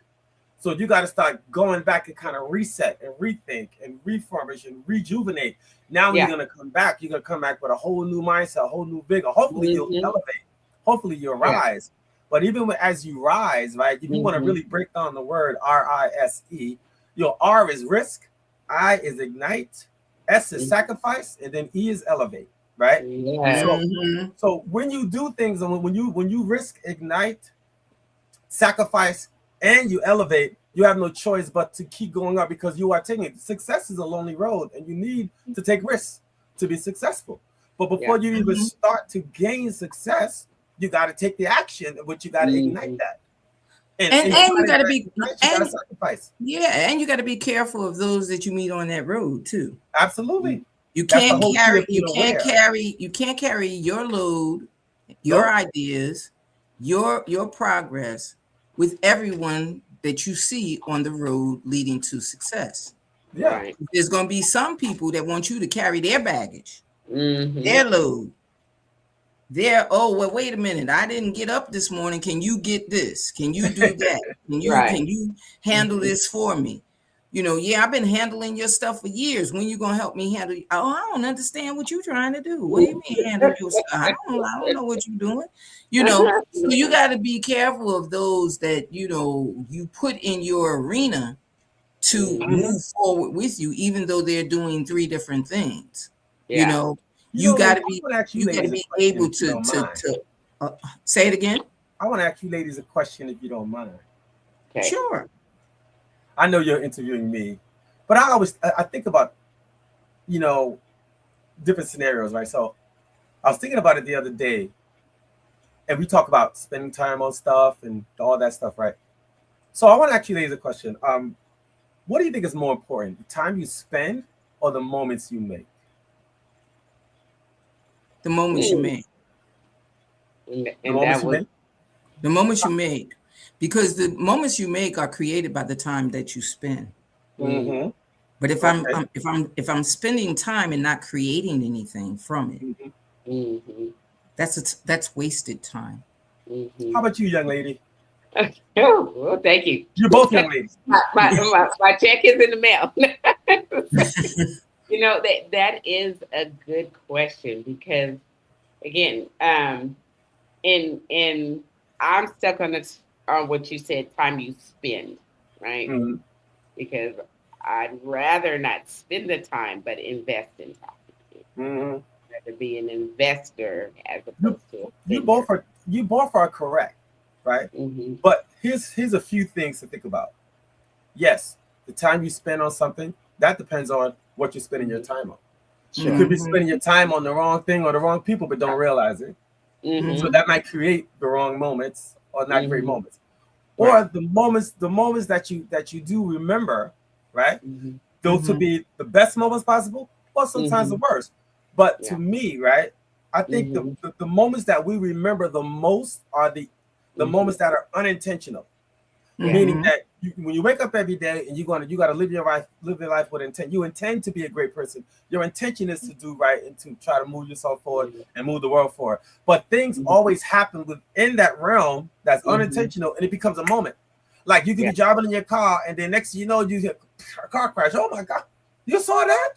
So you got to start going back and kind of reset and rethink and refurbish and rejuvenate. Now when you're going to come back, you're going to come back with a whole new mindset, a whole new vigor. Hopefully you'll elevate. Hopefully you'll rise. But even as you rise, right, if you want to really break down the word R-I-S-E, your R is risk, I is ignite, S is sacrifice, and then E is elevate, right? So when you do things, and when you risk, ignite, sacrifice, and you elevate, you have no choice but to keep going up, because you are taking it. Success is a lonely road, and you need to take risks to be successful. But before you even start to gain success, you got to take the action, which you got to ignite that. And you got to be, sacrifice. Yeah, and you got to be careful of those that you meet on that road too. Absolutely. You can't carry your load, your ideas, your progress with everyone that you see on the road leading to success. Yeah. There's going to be some people that want you to carry their baggage, their load. Wait a minute. I didn't get up this morning. Can you get this? Can you do that? Can you handle this for me? You know, I've been handling your stuff for years. When you gonna help me handle? Oh, I don't understand what you're trying to do. What do you mean handle your stuff? I don't know what you're doing. You know, so you got to be careful of those that you put in your arena to move forward with you, even though they're doing 3 different things. You know. You got to be able to say it again. I want to ask you ladies a question, if you don't mind. Okay. Sure. I know you're interviewing me, but I think about, different scenarios, right? So I was thinking about it the other day, and we talk about spending time on stuff and all that stuff, right? So I want to ask you ladies a question. What do you think is more important, the time you spend or the moments you make? The moments you make. The moments you make, because the moments you make are created by the time that you spend. But if I'm spending time and not creating anything from it, that's wasted time. How about you, young lady? Oh, well, thank you. You're both young ladies. My check is in the mail. That is a good question, because again, in I'm stuck on what you said, time you spend, right? Because I'd rather not spend the time, but invest in time. I'd rather be an investor as opposed to you both are correct, right? But here's a few things to think about. Yes, the time you spend on something, that depends on what you're spending your time on. You could be spending your time on the wrong thing or the wrong people, but don't realize it. So that might create the wrong moments or not great moments. Or the moments that you do remember, right? Those to be the best moments possible, or sometimes the worst. But to me, right, I think the moments that we remember the most are the moments that are unintentional. Meaning that when you wake up every day and you got to live your life with intent. You intend to be a great person. Your intention is to do right and to try to move yourself forward and move the world forward. But things always happen within that realm that's unintentional, and it becomes a moment. Like you could be driving in your car, and then next thing you know, you get a car crash. Oh my God, you saw that?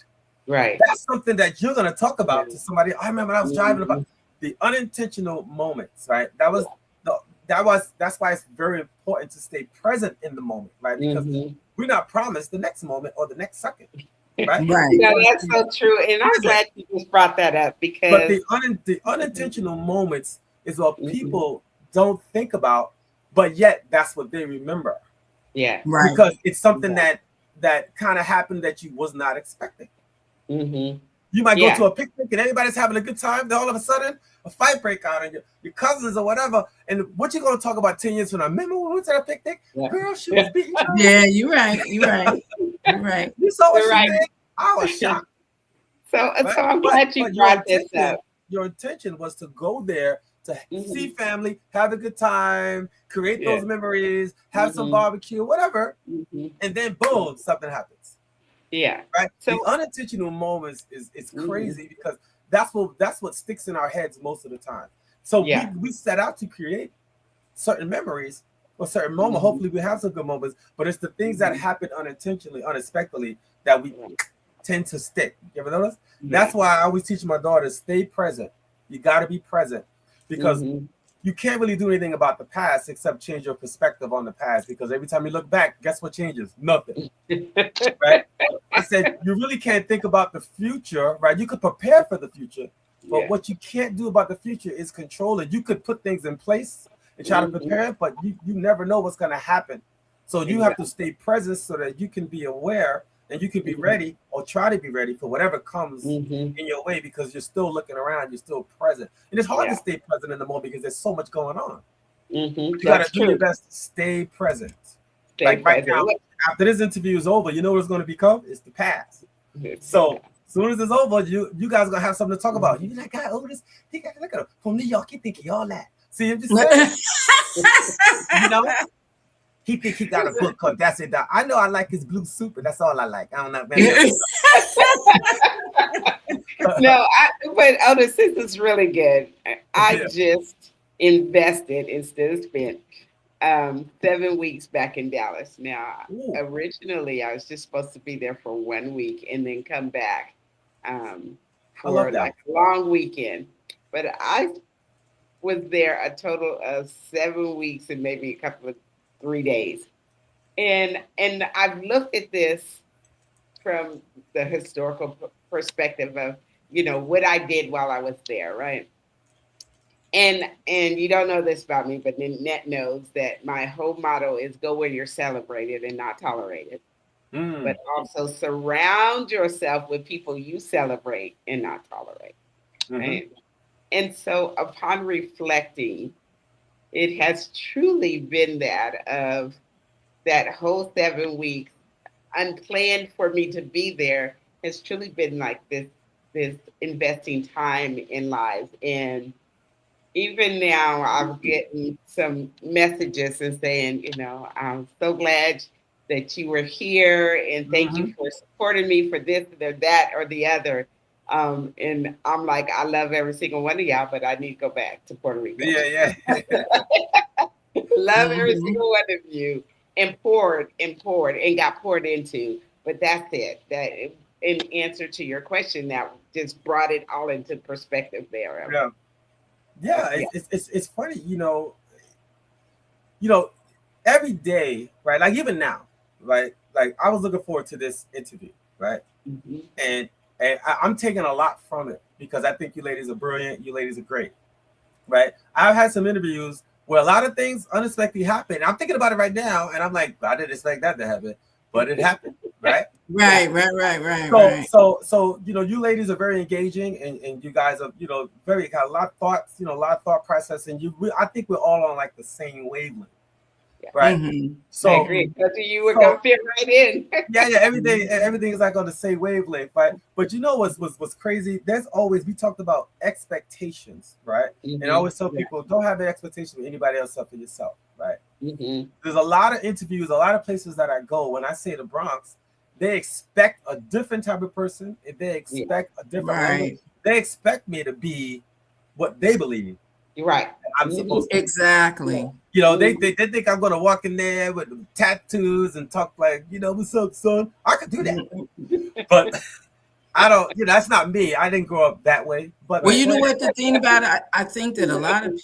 Right. That's something that you're gonna talk about to somebody. I remember I was driving about. the unintentional moments, right? That's why it's very important to stay present in the moment, right? Because we're not promised the next moment or the next second, right? No, that's so true, and I'm glad you just brought that up because. But the unintentional moments is what people don't think about, but yet that's what they remember. Yeah, right. Because it's something that kind of happened that you was not expecting. You might go to a picnic and everybody's having a good time. Then all of a sudden, a fight break out, and your cousins or whatever. And what you gonna talk about 10 years from now? Remember when we went to that picnic? Yeah. Girl, she was beating you. Yeah, you're right. You're right. You're right. You saw what she did? I was shocked. So I'm glad you brought this up. Your intention was to go there to see family, have a good time, create those memories, have some barbecue, whatever, and then boom, something happens. Yeah. Right. So the unintentional moments is crazy because that's what sticks in our heads most of the time. So we set out to create certain memories or certain moments. Hopefully we have some good moments, but it's the things that happen unintentionally, unexpectedly that we tend to stick. You ever notice? That's why I always teach my daughters, stay present. You got to be present because you can't really do anything about the past except change your perspective on the past, because every time you look back, guess what changes? Nothing. Right? I said, you really can't think about the future, right? You could prepare for the future, but what you can't do about the future is control it. You could put things in place and try to prepare it, but you never know what's going to happen. So you have to stay present so that you can be aware and you can be ready or try to be ready for whatever comes in your way, because you're still looking around, you're still present. And it's hard to stay present in the moment because there's so much going on. You got to do your best to stay present. Right now, after this interview is over, you know what it's going to become? It's the past. So as soon as it's over, you guys are going to have something to talk about. You be like, guy Otis, look at him from New York, he think he all that. See, I'm just saying. You know? He think he got a book called That's It. I know I like his blue super. That's all I like. I don't know. No, but Otis, this is really good. I just invested instead of spent 7 weeks back in Dallas. Now, originally I was just supposed to be there for 1 week and then come back for like a long weekend. But I was there a total of 7 weeks and maybe a couple of 3 days. And I've looked at this from the historical perspective of, what I did while I was there, right? And you don't know this about me, but Nanette knows that my whole motto is go where you're celebrated and not tolerated. But also surround yourself with people you celebrate and not tolerate. Right? And so upon reflecting, it has truly been that whole 7 weeks unplanned for me to be there has truly been like this investing time in lives. And even now I'm getting some messages and saying, I'm so glad that you were here and thank you for supporting me for this or that or the other. And I'm like, I love every single one of y'all, but I need to go back to Puerto Rico. Yeah. Love every single one of you, and poured and got poured into. But that's it. That in answer to your question, that just brought it all into perspective there. It's funny, every day, right? Like even now, right? Like I was looking forward to this interview, right? And I'm taking a lot from it because I think you ladies are brilliant. You ladies are great, right? I've had some interviews where a lot of things unexpectedly happen. I'm thinking about it right now, and I'm like, I didn't expect that to happen, but it happened, right? Right. So you ladies are very engaging, and you guys are very got a lot of thoughts, a lot of thought processing. I think we're all on like the same wavelength. Right. So I agree. Because you were gonna fit right in. Everything is like on the same wavelength, right? But what's crazy? We talked about expectations, right? And I always tell people, don't have an expectation for anybody else except for yourself, right? There's a lot of interviews, a lot of places that I go. When I say the Bronx, they expect a different type of person. If they expect a different language, they expect me to be what they believe. You're right. I'm supposed to. Exactly. They think I'm gonna walk in there with tattoos and talk like, what's up, son? I could do that. I don't, that's not me. I didn't grow up that way. But well, you know what the thing about it, I think that a lot of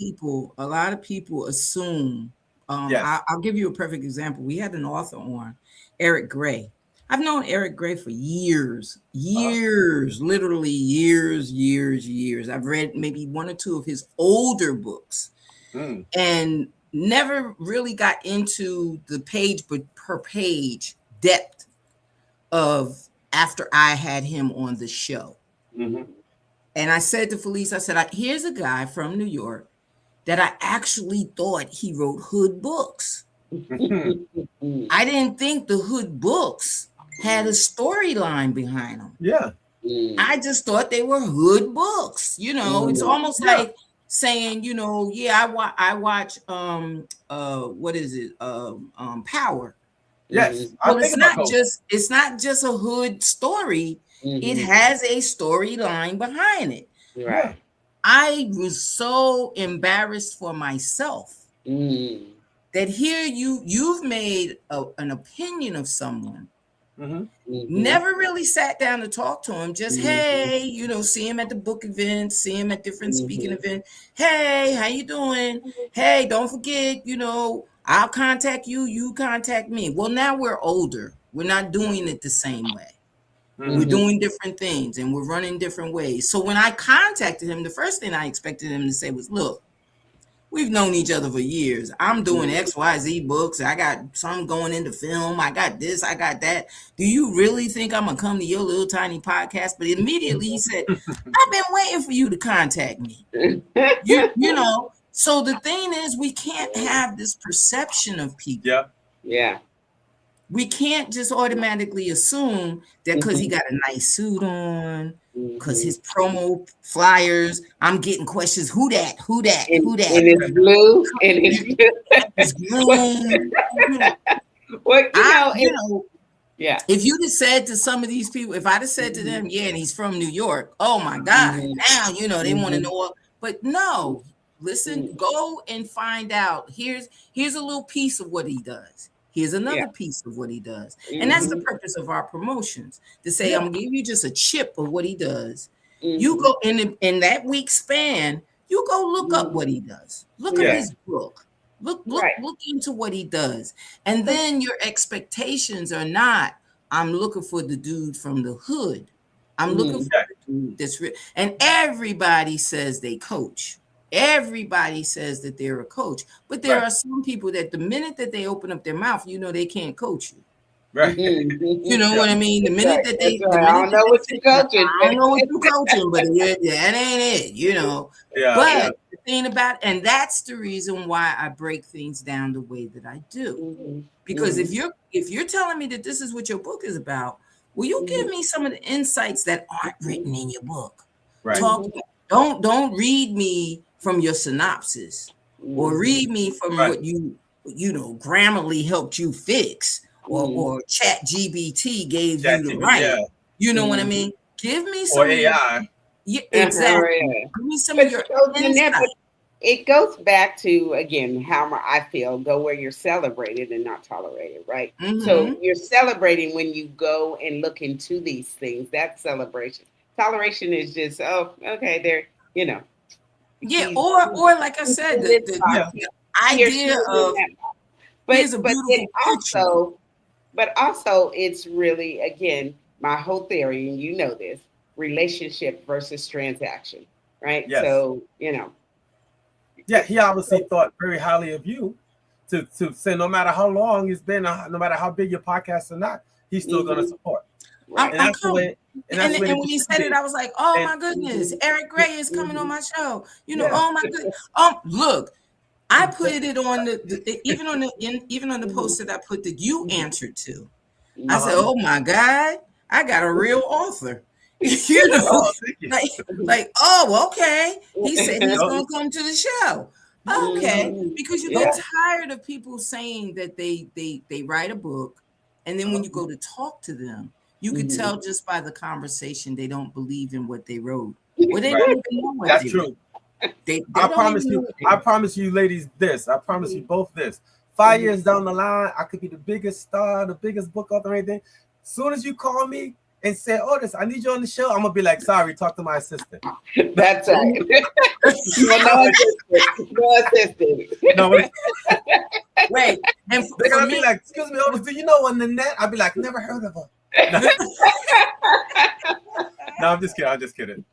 people assume. Yes. I'll give you a perfect example. We had an author on, Eric Gray. I've known Eric Gray for years, literally years. I've read maybe one or two of his older books, and never really got into the page per page depth of after I had him on the show. Mm-hmm. And I said to Felice, I said, here's a guy from New York that I actually thought he wrote hood books. I didn't think the hood books had a storyline behind them. Yeah. I just thought they were hood books. It's almost like saying, I watch what is it? Power. Yes. Well, it's not just a hood story. It has a storyline behind it. Right. I was so embarrassed for myself that here you've made an opinion of someone. Never really sat down to talk to him. Just hey, see him at the book events, see him at different speaking events. Hey, how you doing? Hey, don't forget, I'll contact you. You contact me. Well, now we're older. We're not doing it the same way. We're doing different things and we're running different ways. So when I contacted him, the first thing I expected him to say was, look, we've known each other for years. I'm doing XYZ books. I got some going into film. I got this, I got that. Do you really think I'm going to come to your little tiny podcast? But immediately he said, I've been waiting for you to contact me. So the thing is, we can't have this perception of people. Yeah. We can't just automatically assume that because he got a nice suit on, because his promo flyers, I'm getting questions. Who that? And it's blue. And it's blue. Well, yeah. If you'd have said to some of these people, if I'd have said to them, yeah, and he's from New York, oh my God, now they want to know. But no, listen, go and find out. Here's a little piece of what he does. Here's another piece of what he does. And that's the purpose of our promotions, to say, I'm going to give you just a chip of what he does. You go in that week span, you go look up what he does. Look at his book. Look into what he does. And then your expectations are not, I'm looking for the dude from the hood. I'm looking for the dude that's real. And everybody says they coach. Everybody says that they're a coach, but there are some people that the minute that they open up their mouth, they can't coach you. Right. You know what I mean? The minute that they, I don't know what you're coaching. I don't know what you're coaching, but that ain't it, But the thing about, and that's the reason why I break things down the way that I do. Because if you're telling me that this is what your book is about, will you give me some of the insights that aren't written in your book? Right. Don't read me from your synopsis, or read me from what you Grammarly helped you fix, or Chat GBT gave you the right. You know what I mean? Give me some or AI. Yeah, exactly. Give me some of your insight. It goes back to, again, how I feel, go where you're celebrated and not tolerated, right? So you're celebrating when you go and look into these things. That's celebration. Toleration is just, okay, they're, Yeah, or like I said, the idea of but also it's really, again, my whole theory, and you know this, relationship versus transaction, right? Yes. So, Yeah, he obviously thought very highly of you to say no matter how long it's been, no matter how big your podcast or not, he's still going to support. Right. And that's the way. And when he said it, I was like, "Oh my goodness, Eric Gray is coming on my show." Oh my goodness. Look, I put it on even on the post that I put that you answered to. I said, "Oh my God, I got a real author." Like, oh, okay. He said he's going to come to the show. Okay, because you get tired of people saying that they write a book, and then when you go to talk to them, you can tell just by the conversation they don't believe in what they wrote. Well, they don't even know what That's true. I promise you, ladies, this. I promise you both this. 5 years down the line, I could be the biggest star, the biggest book author, anything. As soon as you call me, and say, Otis, I need you on the show, I'm gonna be like, sorry, talk to my assistant. That's right. No assistant. No assistant. No, Wait, and they're gonna me, be like, excuse me, Otis, do you know on the net? I'll be like, never heard of her. No, I'm just kidding.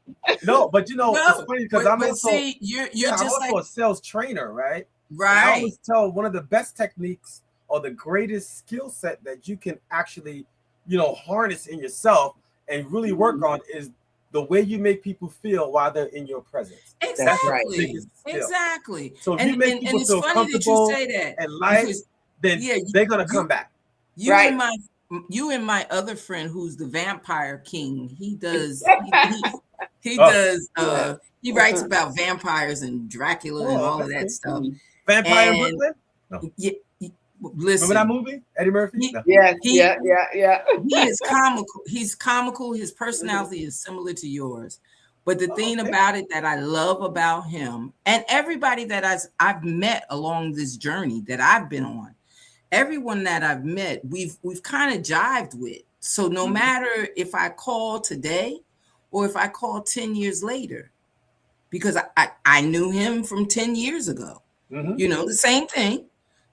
No, but you know, it's funny because I'm also you're I'm just also a sales trainer, right? right. And I always tell one of the best techniques or the greatest skill set that you can actually, harness in yourself and really work on is the way you make people feel while they're in your presence. Exactly. Exactly. So if you make people feel comfortable and light, then they're gonna come back. You and my other friend who's the vampire king, he does he writes about vampires and Dracula and all of that stuff. Vampire in Brooklyn? No. Yeah, listen. Remember that movie? Eddie Murphy? Yeah. He is comical. He's comical. His personality is similar to yours. But the thing about it that I love about him and everybody that I've met along this journey that I've been on, everyone that I've met, we've kind of jived with. So no matter if I call today or if I call 10 years later, because I knew him from 10 years ago, the same thing.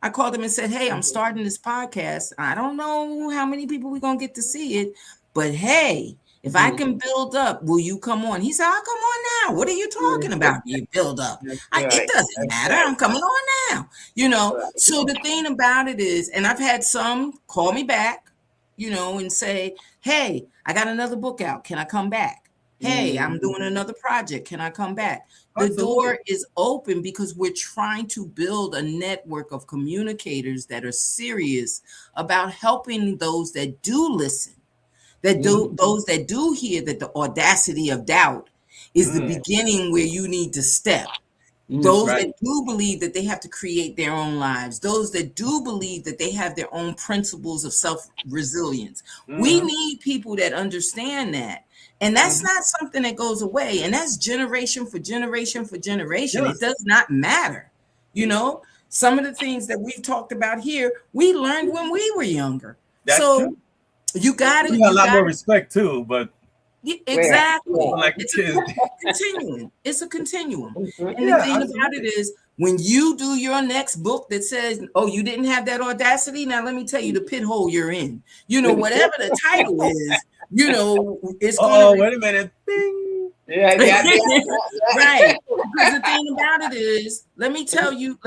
I called him and said, hey, I'm starting this podcast. I don't know how many people we're going to get to see it, but hey, if I can build up, will you come on? He said, I'll come on now. What are you talking about? You build up. It doesn't matter. I'm coming on now. So the thing about it is, and I've had some call me back, and say, hey, I got another book out. Can I come back? Hey, I'm doing another project. Can I come back? The door is open because we're trying to build a network of communicators that are serious about helping those that do listen. Those that do hear that the audacity of doubt is the beginning where you need to step. Those that do believe that they have to create their own lives. Those that do believe that they have their own principles of self-resilience. We need people that understand that. And that's not something that goes away. And that's generation for generation for generation. Yes. It does not matter. Some of the things that we've talked about here, we learned when we were younger. That's true. You got it. We got a lot more respect too, but exactly. Like it's a continuum. It's a continuum. And the thing about it is, when you do your next book that says, "Oh, you didn't have that audacity," now let me tell you the pit hole you're in. Whatever the title is, it's going to. Wait a minute. Bing. Yeah. Right. Because the thing about it is, let me tell you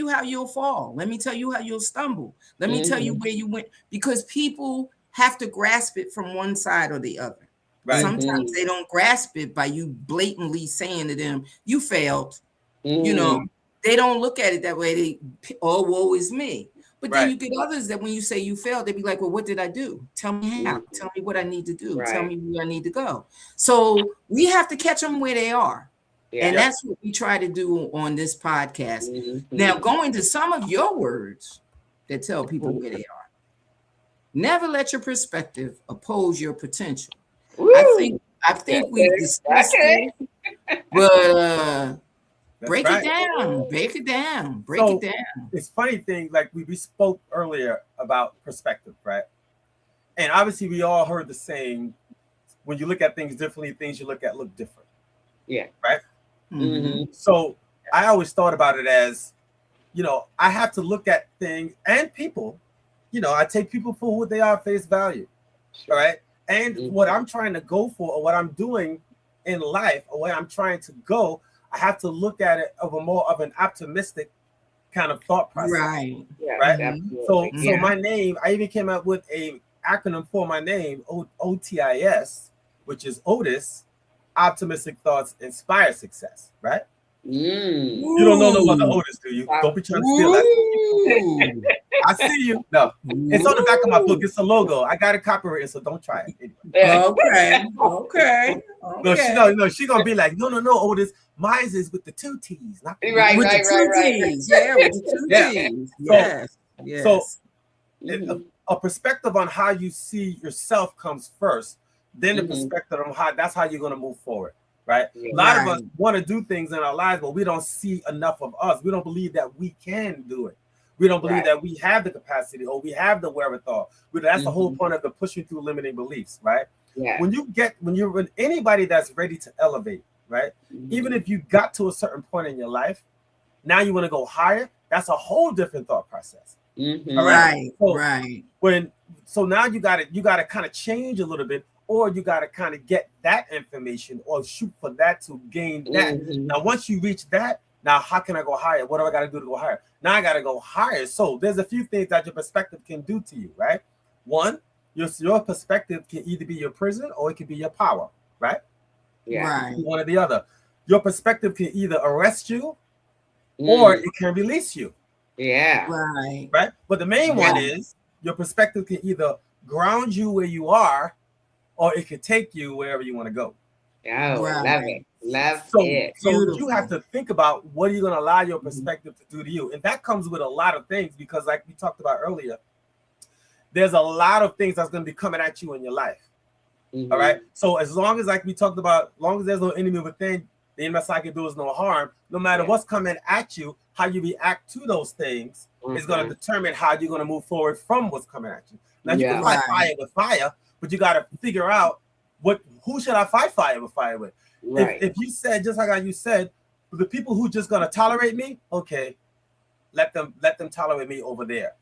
how you'll fall. Let me tell you how you'll stumble. Let me tell you where you went, because people have to grasp it from one side or the other. Right. Sometimes they don't grasp it by you blatantly saying to them, you failed. They don't look at it that way. Woe is me. But then you get others that when you say you failed, they be like, well, what did I do? Tell me how. Tell me what I need to do. Right. Tell me where I need to go. So we have to catch them where they are. Yeah. And that's what we try to do on this podcast. Now, going to some of your words that tell people where they are. Never let your perspective oppose your potential. Woo! I think we discussed it, but break it down. It's funny thing, like we spoke earlier about perspective, right? And obviously we all heard the saying, when you look at things differently, things you look at look different. Yeah. Right? So I always thought about it as, I have to look at things and people, I take people for who they are at face value. All right. And what I'm trying to go for, or what I'm doing in life, or where I'm trying to go, I have to look at it of a more of an optimistic kind of thought process. Right. Yeah, right. So my name, I even came up with a acronym for my name, OTIS, which is Otis, Optimistic Thoughts Inspire Success. Right. You don't know about the Otis, do you? Don't be trying to steal that. I see you. No, it's on the back of my book. It's a logo. I got it copyrighted, so don't try it. Anyway. Okay. No, she's gonna be like, no, Otis. Mine is with the 2 T's, not right. Yeah, with the 2 T's. Yes. So, a perspective on how you see yourself comes first. Then the perspective on that's how you're gonna move forward. Right? A lot of us want to do things in our lives, but we don't see enough of us. We don't believe that we can do it. We don't believe that we have the capacity or we have the wherewithal. That's the whole point of the pushing through limiting beliefs, right? when anybody that's ready to elevate, right? Even if you got to a certain point in your life, now you want to go higher. That's a whole different thought process. All right. So now you got to kind of change a little bit, or you got to kind of get that information or shoot for that to gain that. Now, once you reach that, now how can I go higher? What do I got to do to go higher? Now I got to go higher. So there's a few things that your perspective can do to you, right? One, your perspective can either be your prison or it can be your power, right? Right. One or the other. Your perspective can either arrest you or it can release you. Yeah. Right. But the main one is your perspective can either ground you where you are, or it could take you wherever you want to go. Oh, love it. Love it. So you have to think about what are you going to allow your perspective to do to you. And that comes with a lot of things, because like we talked about earlier, there's a lot of things that's going to be coming at you in your life. All right. So as long as, like we talked about, as long as there's no enemy within, the enemy I can do is no harm. No matter what's coming at you, how you react to those things is going to determine how you're going to move forward from what's coming at you. Now you can fight fire with fire, but you got to figure out who should I fight fire with? Right. If you said, just like you said, the people who just going to tolerate me, okay, let them tolerate me over there.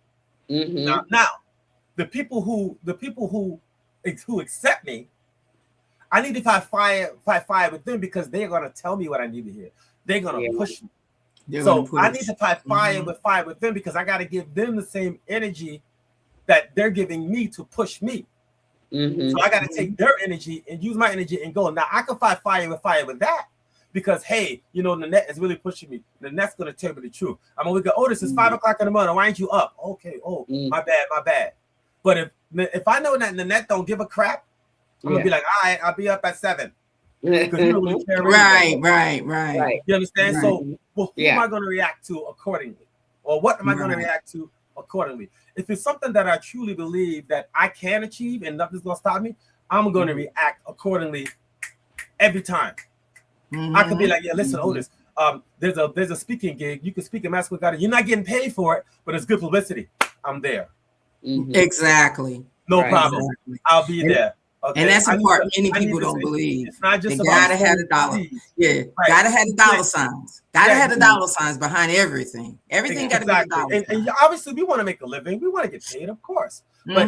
Now the people who accept me, I need to fight fire with them, because they're going to tell me what I need to hear. They're going to push me. So I need to fight fire with them, because I got to give them the same energy that they're giving me to push me. So I got to take their energy and use my energy and go. Now I can fight fire with that, because hey, the net is really pushing me. The net's going to tell me the truth. I'm going to go, Otis, it's 5 o'clock in the morning. Why ain't you up? Okay. Oh, my bad. But if I know that the net don't give a crap, I'm gonna be like, all right, I'll be up at 7. Because you don't really care. Right. You understand? Right. So, who am I going to react to accordingly, or what am I going to react to accordingly? If it's something that I truly believe that I can achieve and nothing's going to stop me, I'm going to react accordingly every time. I could be like, yeah, listen, Otis, there's a speaking gig. You can speak in Massachusetts Garden. You're not getting paid for it, but it's good publicity. I'm there. Exactly. No problem. Exactly. I'll be there. Okay. And that's the part many people don't believe. It's not just they gotta have the dollar. Gotta have the dollar signs. Gotta have the dollar signs behind everything. Everything gotta be the dollar. And obviously, we want to make a living. We want to get paid, of course. But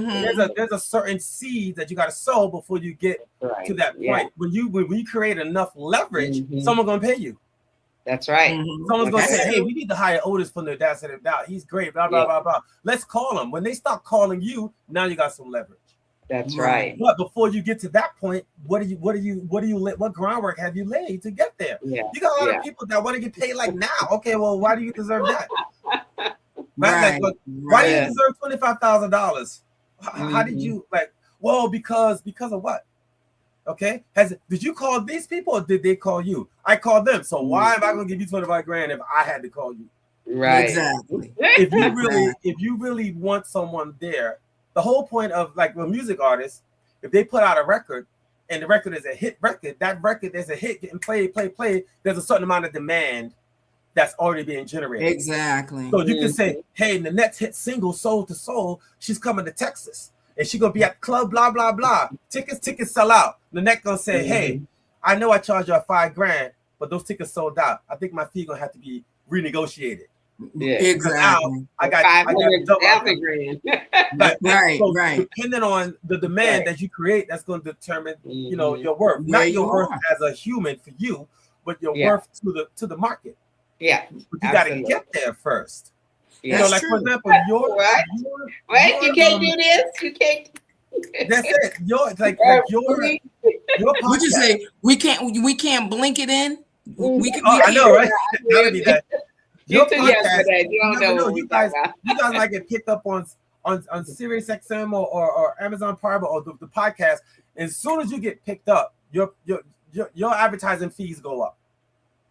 there's a certain seed that you got to sow before you get to that point. Yeah. When you create enough leverage, someone's gonna pay you. That's right. Someone's gonna say, "Hey, we need to hire Otis from the That's It Out. He's great." Blah blah blah blah. Let's call him. When they start calling you, now you got some leverage. That's right. But before you get to that point, what groundwork have you laid to get there? Yeah. You got a lot of people that want to get paid like now. Okay, well, why do you deserve that? Why do you deserve $25,000? How did you Well, because of what? Okay, did you call these people or did they call you? I called them. So why am I going to give you 25 grand if I had to call you? Right. Exactly. If you really want someone there. The whole point of a music artist, if they put out a record and the record is a hit record, that record there's a hit getting played, there's a certain amount of demand that's already being generated. Exactly. So you can say, hey, the next hit single, Soul to Soul, she's coming to Texas and she's gonna be at the club, blah, blah, blah. Tickets sell out. The next gonna say, hey, I know I charge you $5 grand, but those tickets sold out. I think my fee gonna have to be renegotiated. Yeah, exactly. Now I got $500,000 grand. Right. Depending on the demand that you create, that's going to determine, your worth. Not your worth as a human for you, but your worth to the market. Yeah, but you got to get there first. Yeah. For example, your you can't do this. You can't. That's it. Your would you say we can't blink it in? I know, right? That'd be that. You don't know you guys might get picked up on Sirius XM or Amazon Prime or the podcast. As soon as you get picked up, your advertising fees go up.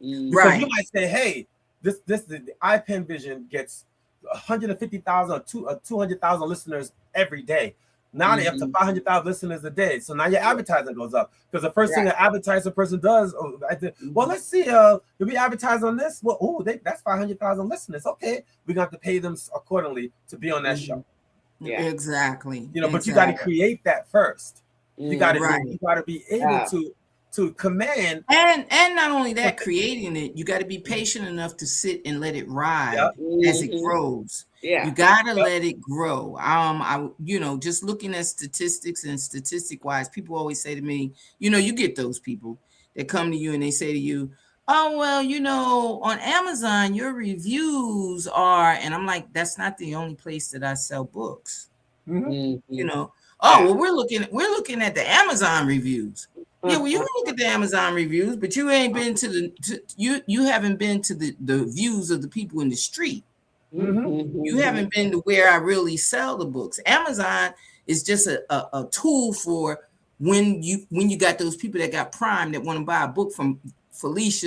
Because you might say, hey, this the iPen Vision gets 150,000 or 200,000 listeners every day. Now they up to 500,000 listeners a day. So now your advertising goes up. Because the first thing an advertiser person does, let's see, did we advertise on this? Well, that's 500,000 listeners. Okay, we're going to have to pay them accordingly to be on that show. Yeah, exactly. But you got to create that first. You got to be able to command. And not only that, creating it, you got to be patient enough to sit and let it ride as it grows. You got to let it grow. I just looking at statistics and statistic wise, people always say to me, you get those people that come to you and they say to you, oh, well, on Amazon, your reviews are, and I'm like, that's not the only place that I sell books. Well, we're looking at the Amazon reviews. Yeah, well, you can look at the Amazon reviews, but you ain't been to you haven't been to the views of the people in the street. You haven't been to where I really sell the books. Amazon is just a tool for when you got those people that got Prime that want to buy a book from Felice,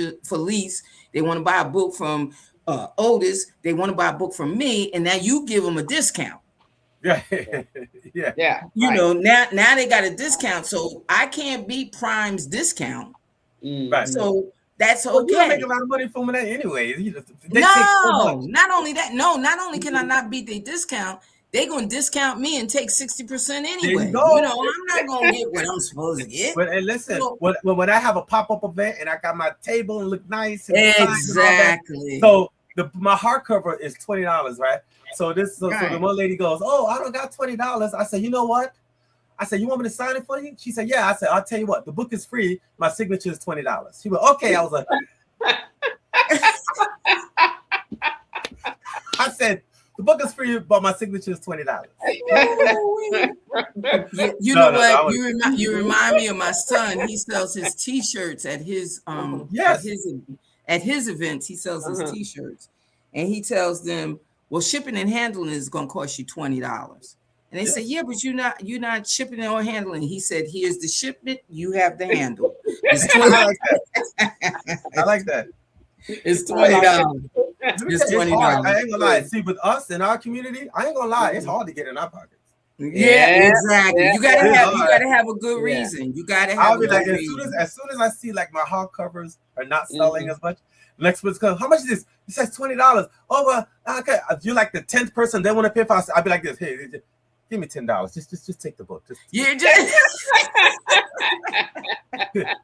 they want to buy a book from Otis, they want to buy a book from me, and now you give them a discount. Yeah. Now they got a discount, so I can't beat Prime's discount. Right. So that's okay. You don't make a lot of money from that anyway. Not only that. No, not only can I not beat their discount, they're gonna discount me and take 60% anyway. I'm not gonna get what I'm supposed to get. But listen, when I have a pop-up event and I got my table and look nice, and exactly. So my hardcover is $20, right? So the one lady goes, "Oh, I don't got $20." I said, "You know what?" I said, "You want me to sign it for you?" She said, "Yeah." I said, "I'll tell you what. The book is free. My signature is $20." She went, "Okay." I was like, I said, "The book is free, but my signature is $20." You remind me of my son. He sells his T-shirts at his at his events. He sells his T-shirts, and he tells them, well, shipping and handling is going to cost you $20. And they say, yeah, but you're not shipping or handling. He said, here's the shipment, you have the handle. It's $20. I like that. It's $20. It's $20. I ain't gonna lie. See, with us in our community, I ain't gonna lie, it's hard to get in our pockets. Yeah, exactly. You gotta have a good reason. You gotta have. I'll be like, as soon as I see like my hardcovers are not selling as much, next one's come. How much is this? It says $20. Oh, well, okay. If you're like the 10th person they want to pay for, I'll be like this. Hey, give me $10. Just take the book. Here,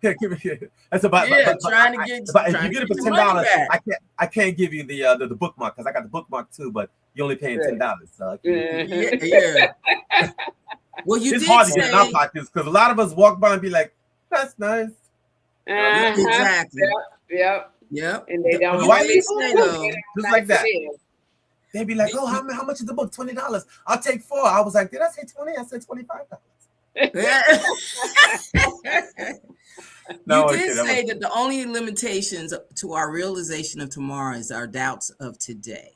give me. That's about. Trying to get. If you get it for $10, I can't give you the bookmark because I got the bookmark too, but you're only paying $10. So yeah. Well, it's hard to get in our pockets because a lot of us walk by and be like, "That's nice." Exactly. Yep. And they don't. White people just like that. They'd be like, "Oh, how much is the book? $20. I'll take 4." I was like, "Did I say 20? I said $25." You did say that the only limitations to our realization of tomorrow is our doubts of today.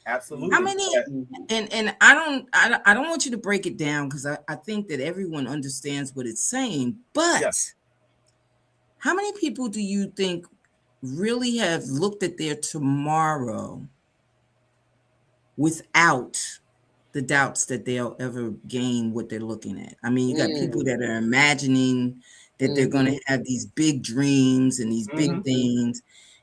Absolutely. How many? And I don't want you to break it down because I think that everyone understands what it's saying. But how many people do you think really have looked at their tomorrow without the doubts that they'll ever gain what they're looking at? I mean, you got people that are imagining that they're going to have these big dreams and these big things.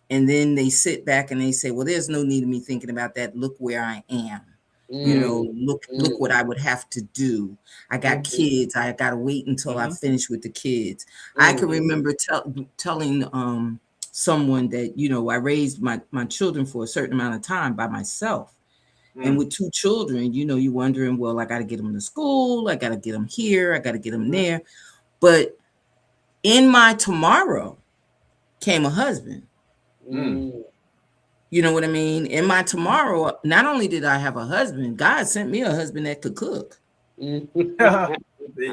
And then they sit back and they say, well, there's no need of me thinking about that. Look where I am. Look what I would have to do. I got kids. I got to wait until I finish with the kids. I can remember telling someone that, I raised my children for a certain amount of time by myself. And with 2 children, you're wondering, well, I got to get them to school. I got to get them here. I got to get them there. But in my tomorrow came a husband. You know what I mean? In my tomorrow, not only did I have a husband, God sent me a husband that could cook. There you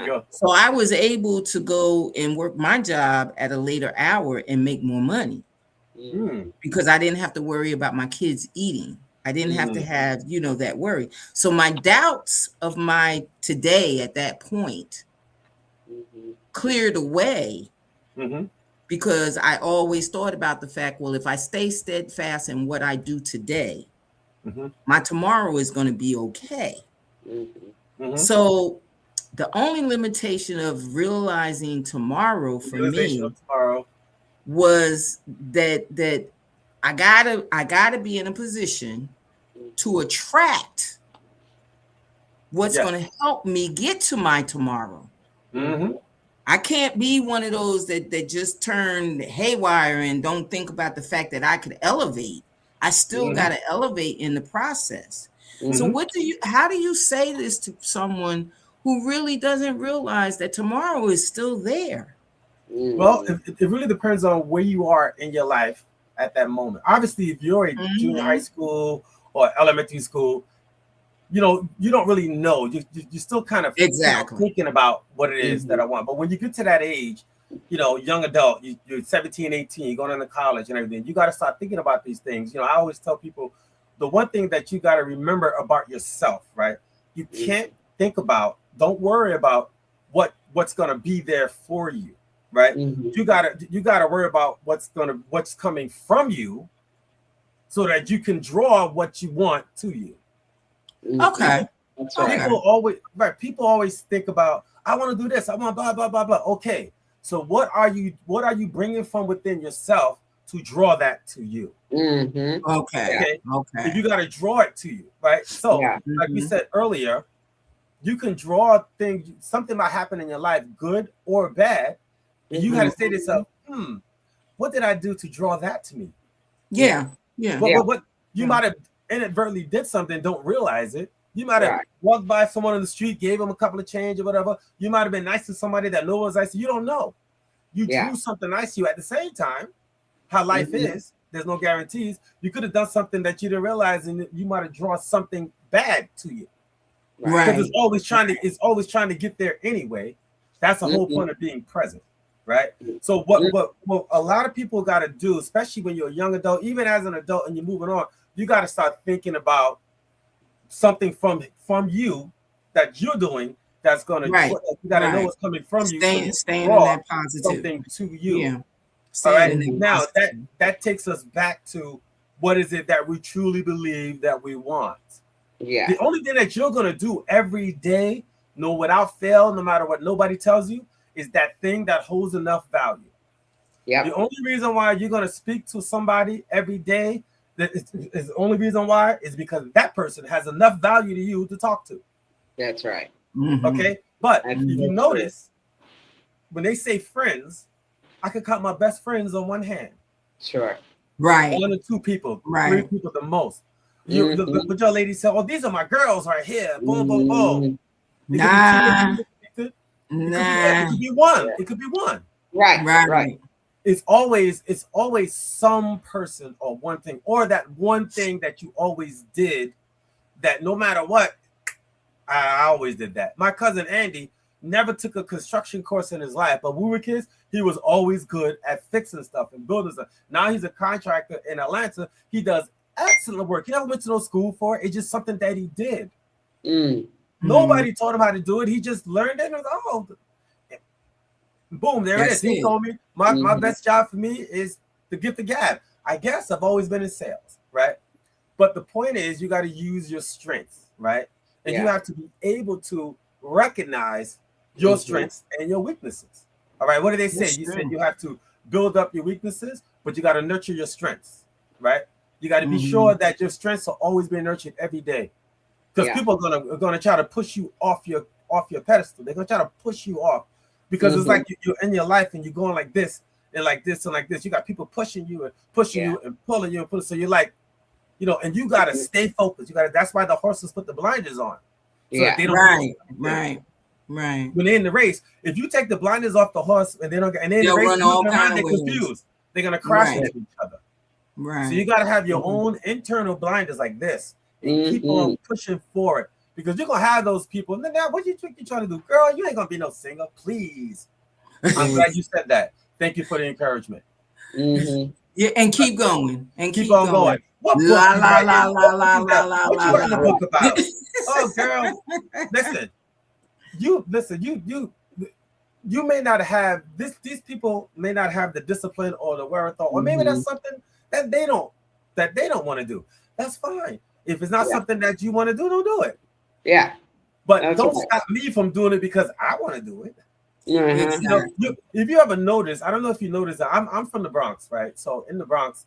go. So I was able to go and work my job at a later hour and make more money because I didn't have to worry about my kids eating. I didn't have to have, that worry. So my doubts of my today at that point cleared away because I always thought about the fact, well, if I stay steadfast in what I do today, my tomorrow is going to be okay. So the only limitation of realizing tomorrow for me was that I gotta be in a position to attract what's going to help me get to my tomorrow. I can't be one of those that just turn haywire and don't think about the fact that I could elevate. I still got to elevate in the process. So how do you say this to someone who really doesn't realize that tomorrow is still there? Well, it really depends on where you are in your life at that moment. Obviously, if you're a junior high school or elementary school, you don't really know. You're still kind of thinking about what it is that I want. But when you get to that age, young adult, you're 17, 18, you're going into college and everything, you got to start thinking about these things. I always tell people the one thing that you got to remember about yourself, right? You can't don't worry about what's going to be there for you, right? You gotta worry about what's coming from you so that you can draw what you want to you. Okay. People always think about, I want to do this, I want blah blah blah blah. Okay, so what are you bringing from within yourself to draw that to you? Okay. If you got to draw it to you, right? So like we said earlier, you can draw things, something might happen in your life, good or bad, and you had to say to yourself, what did I do to draw that to me? What you might have inadvertently did something, don't realize it. You might have walked by someone on the street, gave them a couple of change or whatever. You might have been nice to somebody that no one was nice to. You don't know. You drew something nice to you. At the same time, how life is, there's no guarantees. You could have done something that you didn't realize, and you might have drawn something bad to you. Because it's always trying to get there anyway. That's the whole point of being present, right? So what a lot of people got to do, especially when you're a young adult, even as an adult and you're moving on, you got to start thinking about something from you that you're doing that's going to you got to know what's coming from you. Staying in that positive something to you. All right. Now that takes us back to what is it that we truly believe that we want. The only thing that you're going to do every day, without fail, no matter what nobody tells you, is that thing that holds enough value. The only reason why you're going to speak to somebody every day, is the only reason why is because that person has enough value to you to talk to. That's right. Okay. But if you notice, when they say friends, I could count my best friends on one hand. Sure. Right. 1 or 2 people, 3 people the most. But your lady said, "Oh, these are my girls right here." Boom, boom, boom. It could be one. It could be one. Right. It's always some person or one thing, or that one thing that you always did that no matter what, I always did that. My cousin Andy never took a construction course in his life, but when we were kids, he was always good at fixing stuff and building stuff. Now he's a contractor in Atlanta. He does excellent work. He never went to no school for it. It's just something that he did. Nobody taught him how to do it. He just learned it. And boom, there it is. He told me my best job for me is to get the gab. I guess I've always been in sales, right? But the point is, you got to use your strengths, right? And you have to be able to recognize your strengths and your weaknesses. All right, what do they say? You said you have to build up your weaknesses, but you got to nurture your strengths, right? You got to be sure that your strengths are always being nurtured every day, because people are gonna try to push you off your pedestal. They're gonna try to push you off because it's like you're in your life and you're going like this and like this and like this. You got people pushing you and you and pulling you and pulling. So you're like, and you gotta stay focused. That's why the horses put the blinders on, so that they don't. Right. When they're in the race, if you take the blinders off the horse and they don't, and they're in the race, they're confused. They're gonna crash into each other. Right. So you got to have your own internal blinders like this and keep on pushing forward, because you're going to have those people. Now, what you think you're trying to do? Girl, you ain't going to be no singer. Please. I'm glad you said that. Thank you for the encouragement. Yeah, and keep going. And keep on going. What book la, you la, writing? la, la, la, What la, you la, writing la, a book about? Oh, girl. You may not have this. These people may not have the discipline or the wherewithal, or maybe that's something that they don't want to do. That's fine. If it's not something that you want to do, don't do it. Yeah. But don't stop me from doing it because I want to do it. If you ever notice, I don't know if you noticed that I'm from the Bronx, right? So in the Bronx,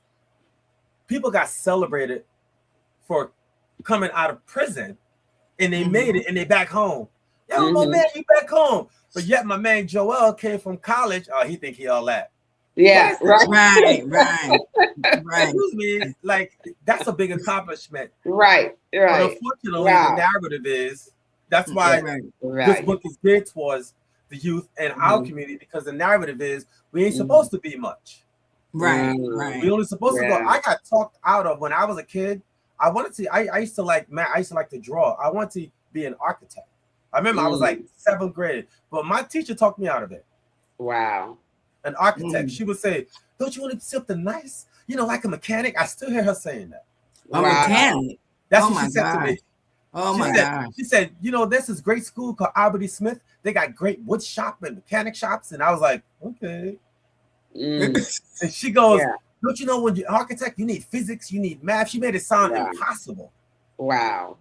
people got celebrated for coming out of prison and they made it and they back home. Yo, my man, you back home. But yet my man Joel came from college. Oh, he think he all that. Yeah, right. Excuse me, like that's a big accomplishment. Right. But unfortunately, the narrative is that's why this book is geared towards the youth and our community, because the narrative is we ain't supposed to be much. Right. We only supposed to go. I got talked out of when I was a kid. I wanted to. I used to like to draw. I wanted to be an architect. I remember I was like 7th grade, but my teacher talked me out of it. Wow. An architect. She would say, "Don't you want to do something nice? You know, like a mechanic." I still hear her saying that. A mechanic. That's what she said to me. Oh my God. She said, you know, there's this great school called Albert E. Smith. They got great wood shop and mechanic shops. And I was like, okay. And she goes, don't you know when you're an architect, you need physics, you need math. She made it sound impossible. Wow.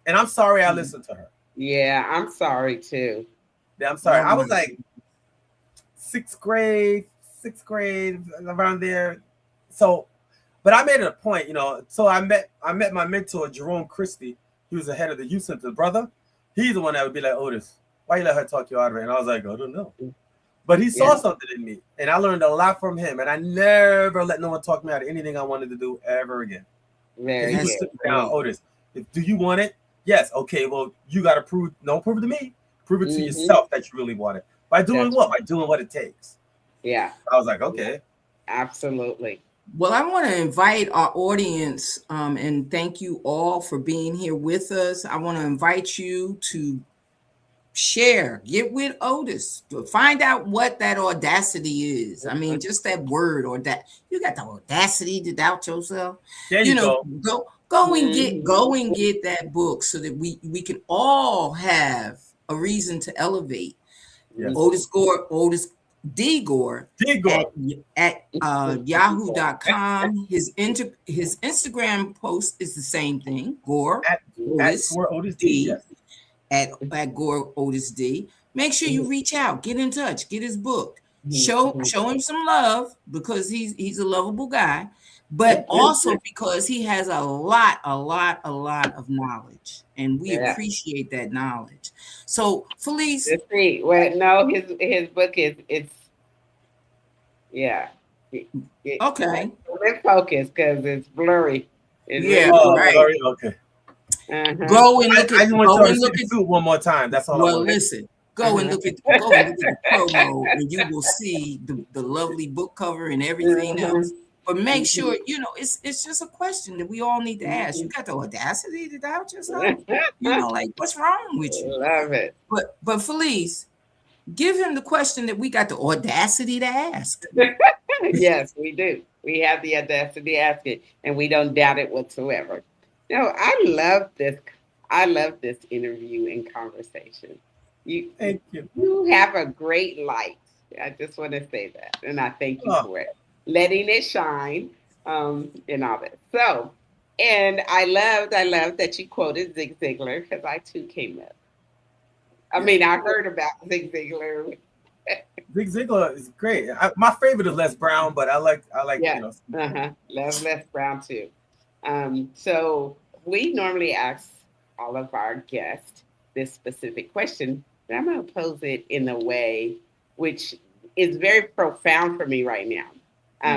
And I'm sorry I listened to her. Yeah, I'm sorry too. Yeah, I'm sorry. I was like 6th grade, around there. So, but I made it a point, you know. So I met my mentor, Jerome Christie. He was the head of the youth center. Brother, he's the one that would be like, Otis, why you let her talk you out of it? And I was like, I don't know. But he saw something in me, and I learned a lot from him. And I never let no one talk me out of anything I wanted to do ever again. He would sit down, Otis, do you want it? Yes. Okay, well, you got to prove it to me. Prove it to yourself that you really want it. By doing what? By doing what it takes. Yeah. I was like, okay. Absolutely. Well, I want to invite our audience and thank you all for being here with us. I want to invite you to share, get with Otis, find out what that audacity is. I mean, just that word, or that you got the audacity to doubt yourself. There you know, go and get that book so that we can all have a reason to elevate. Yes. Otis D. Gore at yahoo.com. His Instagram post is the same thing. Gore at Gore Otis D. Yes. At Gore Otis D. Make sure you reach out, get in touch, get his book, show him some love, because he's a lovable guy, but also because he has a lot of knowledge, and we appreciate that knowledge. So Felice, well, no, his book is okay. Let's focus because it's blurry. Blurry. Okay. Go and look at. I just want to see the suit one more time. That's all. Well, listen. Go and look at the promo, and you will see the lovely book cover and everything else. But make sure it's just a question that we all need to ask. You got the audacity to doubt yourself? Like, what's wrong with you? Love it. But Felice, give him the question that we got the audacity to ask. Yes, we do. We have the audacity to ask it, and we don't doubt it whatsoever. No, I love this. I love this interview and conversation. Thank you. You have a great light. I just want to say that, and I thank you for it, letting it shine, and all that. So, and I love that you quoted Zig Ziglar, because I too came up. I mean, I heard about Zig Ziglar. Zig Ziglar is great. My favorite is Les Brown, but I like love Les Brown too. So we normally ask all of our guests this specific question, but I'm going to pose it in a way which is very profound for me right now,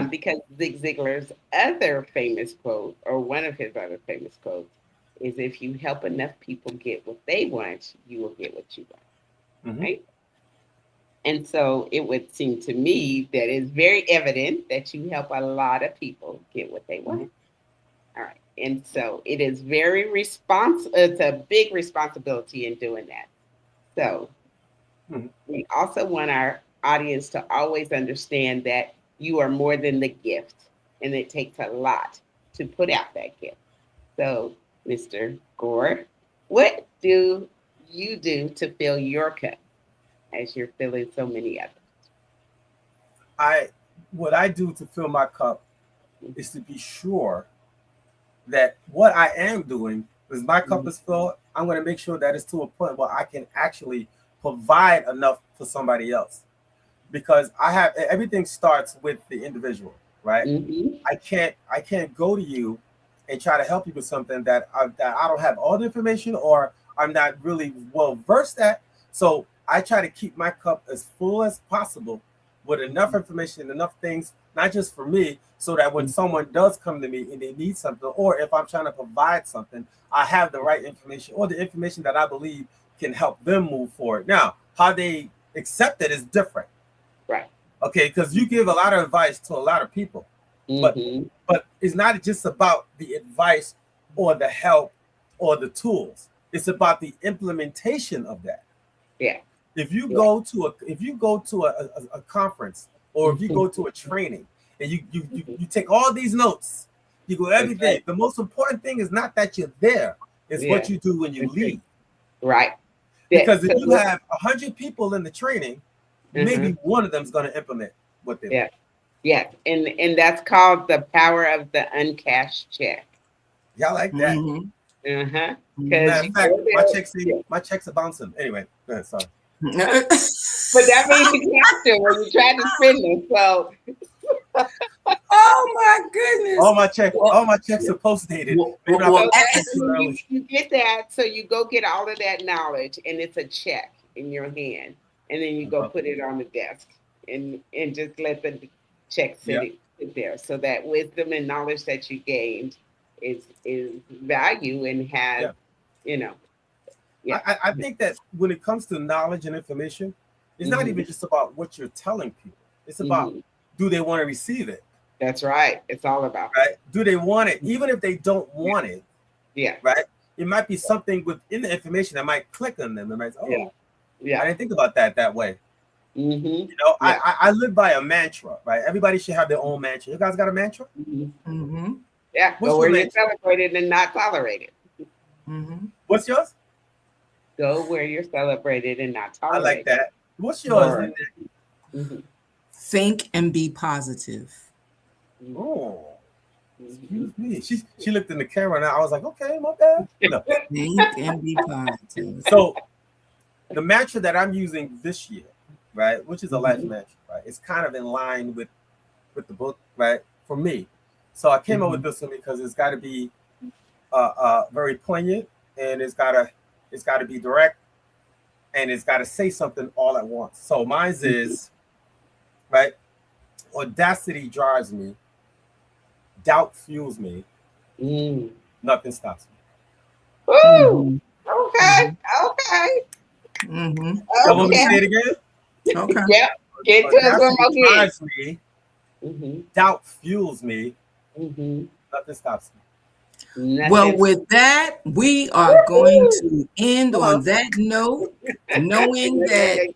because Zig Ziglar's other famous quote, or one of his other famous quotes, is if you help enough people get what they want, you will get what you want, right? And so it would seem to me that it's very evident that you help a lot of people get what they want. All right. And so it is it's a big responsibility in doing that. So we also want our audience to always understand that you are more than the gift, and it takes a lot to put out that gift. So, Mr. Gore, what do you do to fill your cup as you're filling so many others? What I do to fill my cup is to be sure that what I am doing, because my cup is full, I'm going to make sure that it's to a point where I can actually provide enough for somebody else. Because everything starts with the individual, right? I can't go to you and try to help you with something that I don't have all the information, or I'm not really well versed at. So I try to keep my cup as full as possible with enough information, enough things, not just for me, so that when someone does come to me and they need something, or if I'm trying to provide something, I have the right information or the information that I believe can help them move forward. Now, how they accept it is different. Right. Okay, because you give a lot of advice to a lot of people, but it's not just about the advice or the help or the tools. It's about the implementation of that. Yeah. If you go to a conference, or if you go to a training and you take all these notes, you go every day. The most important thing is not that you're there, it's what you do when you leave. Right. Because if you have 100 people in the training, maybe one of them is going to implement what they learn. Yeah. And that's called the power of the uncashed check. Y'all like that? Matter of fact, my checks are bouncing. Anyway, go ahead, sorry. But that means you have to when you try to spend them. So oh my goodness. All my checks are post dated. You get that, so you go get all of that knowledge, and it's a check in your hand, and then you go put it on the desk and just let the check sit there. So that wisdom and knowledge that you gained is value and has, I think that when it comes to knowledge and information, it's not even just about what you're telling people. It's about do they want to receive it? That's right. It's all about right. Do they want it? Even if they don't want it, right? It might be something within the information that might click on them. They might say, I didn't think about that way. You know, I live by a mantra, right? Everybody should have their own mantra. You guys got a mantra? Yeah. Go where you're celebrated and not tolerated. What's yours? Go where you're celebrated and not tolerated. I like that. What's yours? Think and be positive. Oh, excuse me. She looked in the camera and I was like, okay, my bad. No. Think and be positive. So the mantra that I'm using this year, right, which is a life mantra, right? It's kind of in line with the book, right? For me. So I came up with this one because it's got to be very poignant, and it's got to be direct, and it's got to say something all at once. So mine is, right? Audacity drives me. Doubt fuels me. Nothing stops me. Ooh. Okay. Want me to say it again? Okay. Yep. Get to Audacity drives me. Doubt fuels me. Nothing stops me. Well, with that, we are going to end on that note, knowing that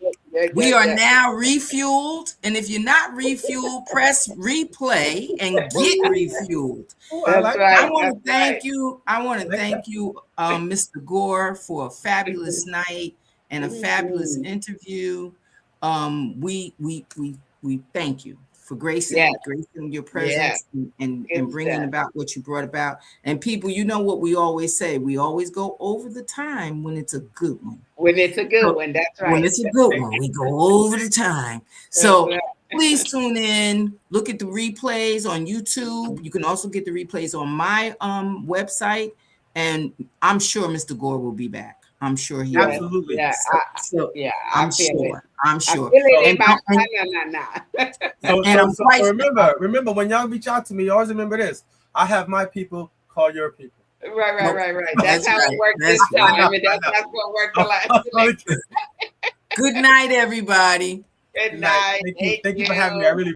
we are now refueled. And if you're not refueled, press replay and get refueled. I want to thank you. I want to thank you, Mr. Gore, for a fabulous night and a fabulous interview. We thank you for gracing your presence and bringing about what you brought about. And people, you know what we always say, we always go over the time when it's a good one. When it's a good one, that's right. When it's a good one, we go over the time. So please tune in, look at the replays on YouTube. You can also get the replays on my website. And I'm sure Mr. Gore will be back. I'm sure he absolutely. Yeah, I'm sure. I'm sure. Remember when y'all reach out to me, always remember this. I have my people call your people. Right. That's how it worked this time. That's what worked the last. Good night, everybody. Good night. Thank you for having me. I really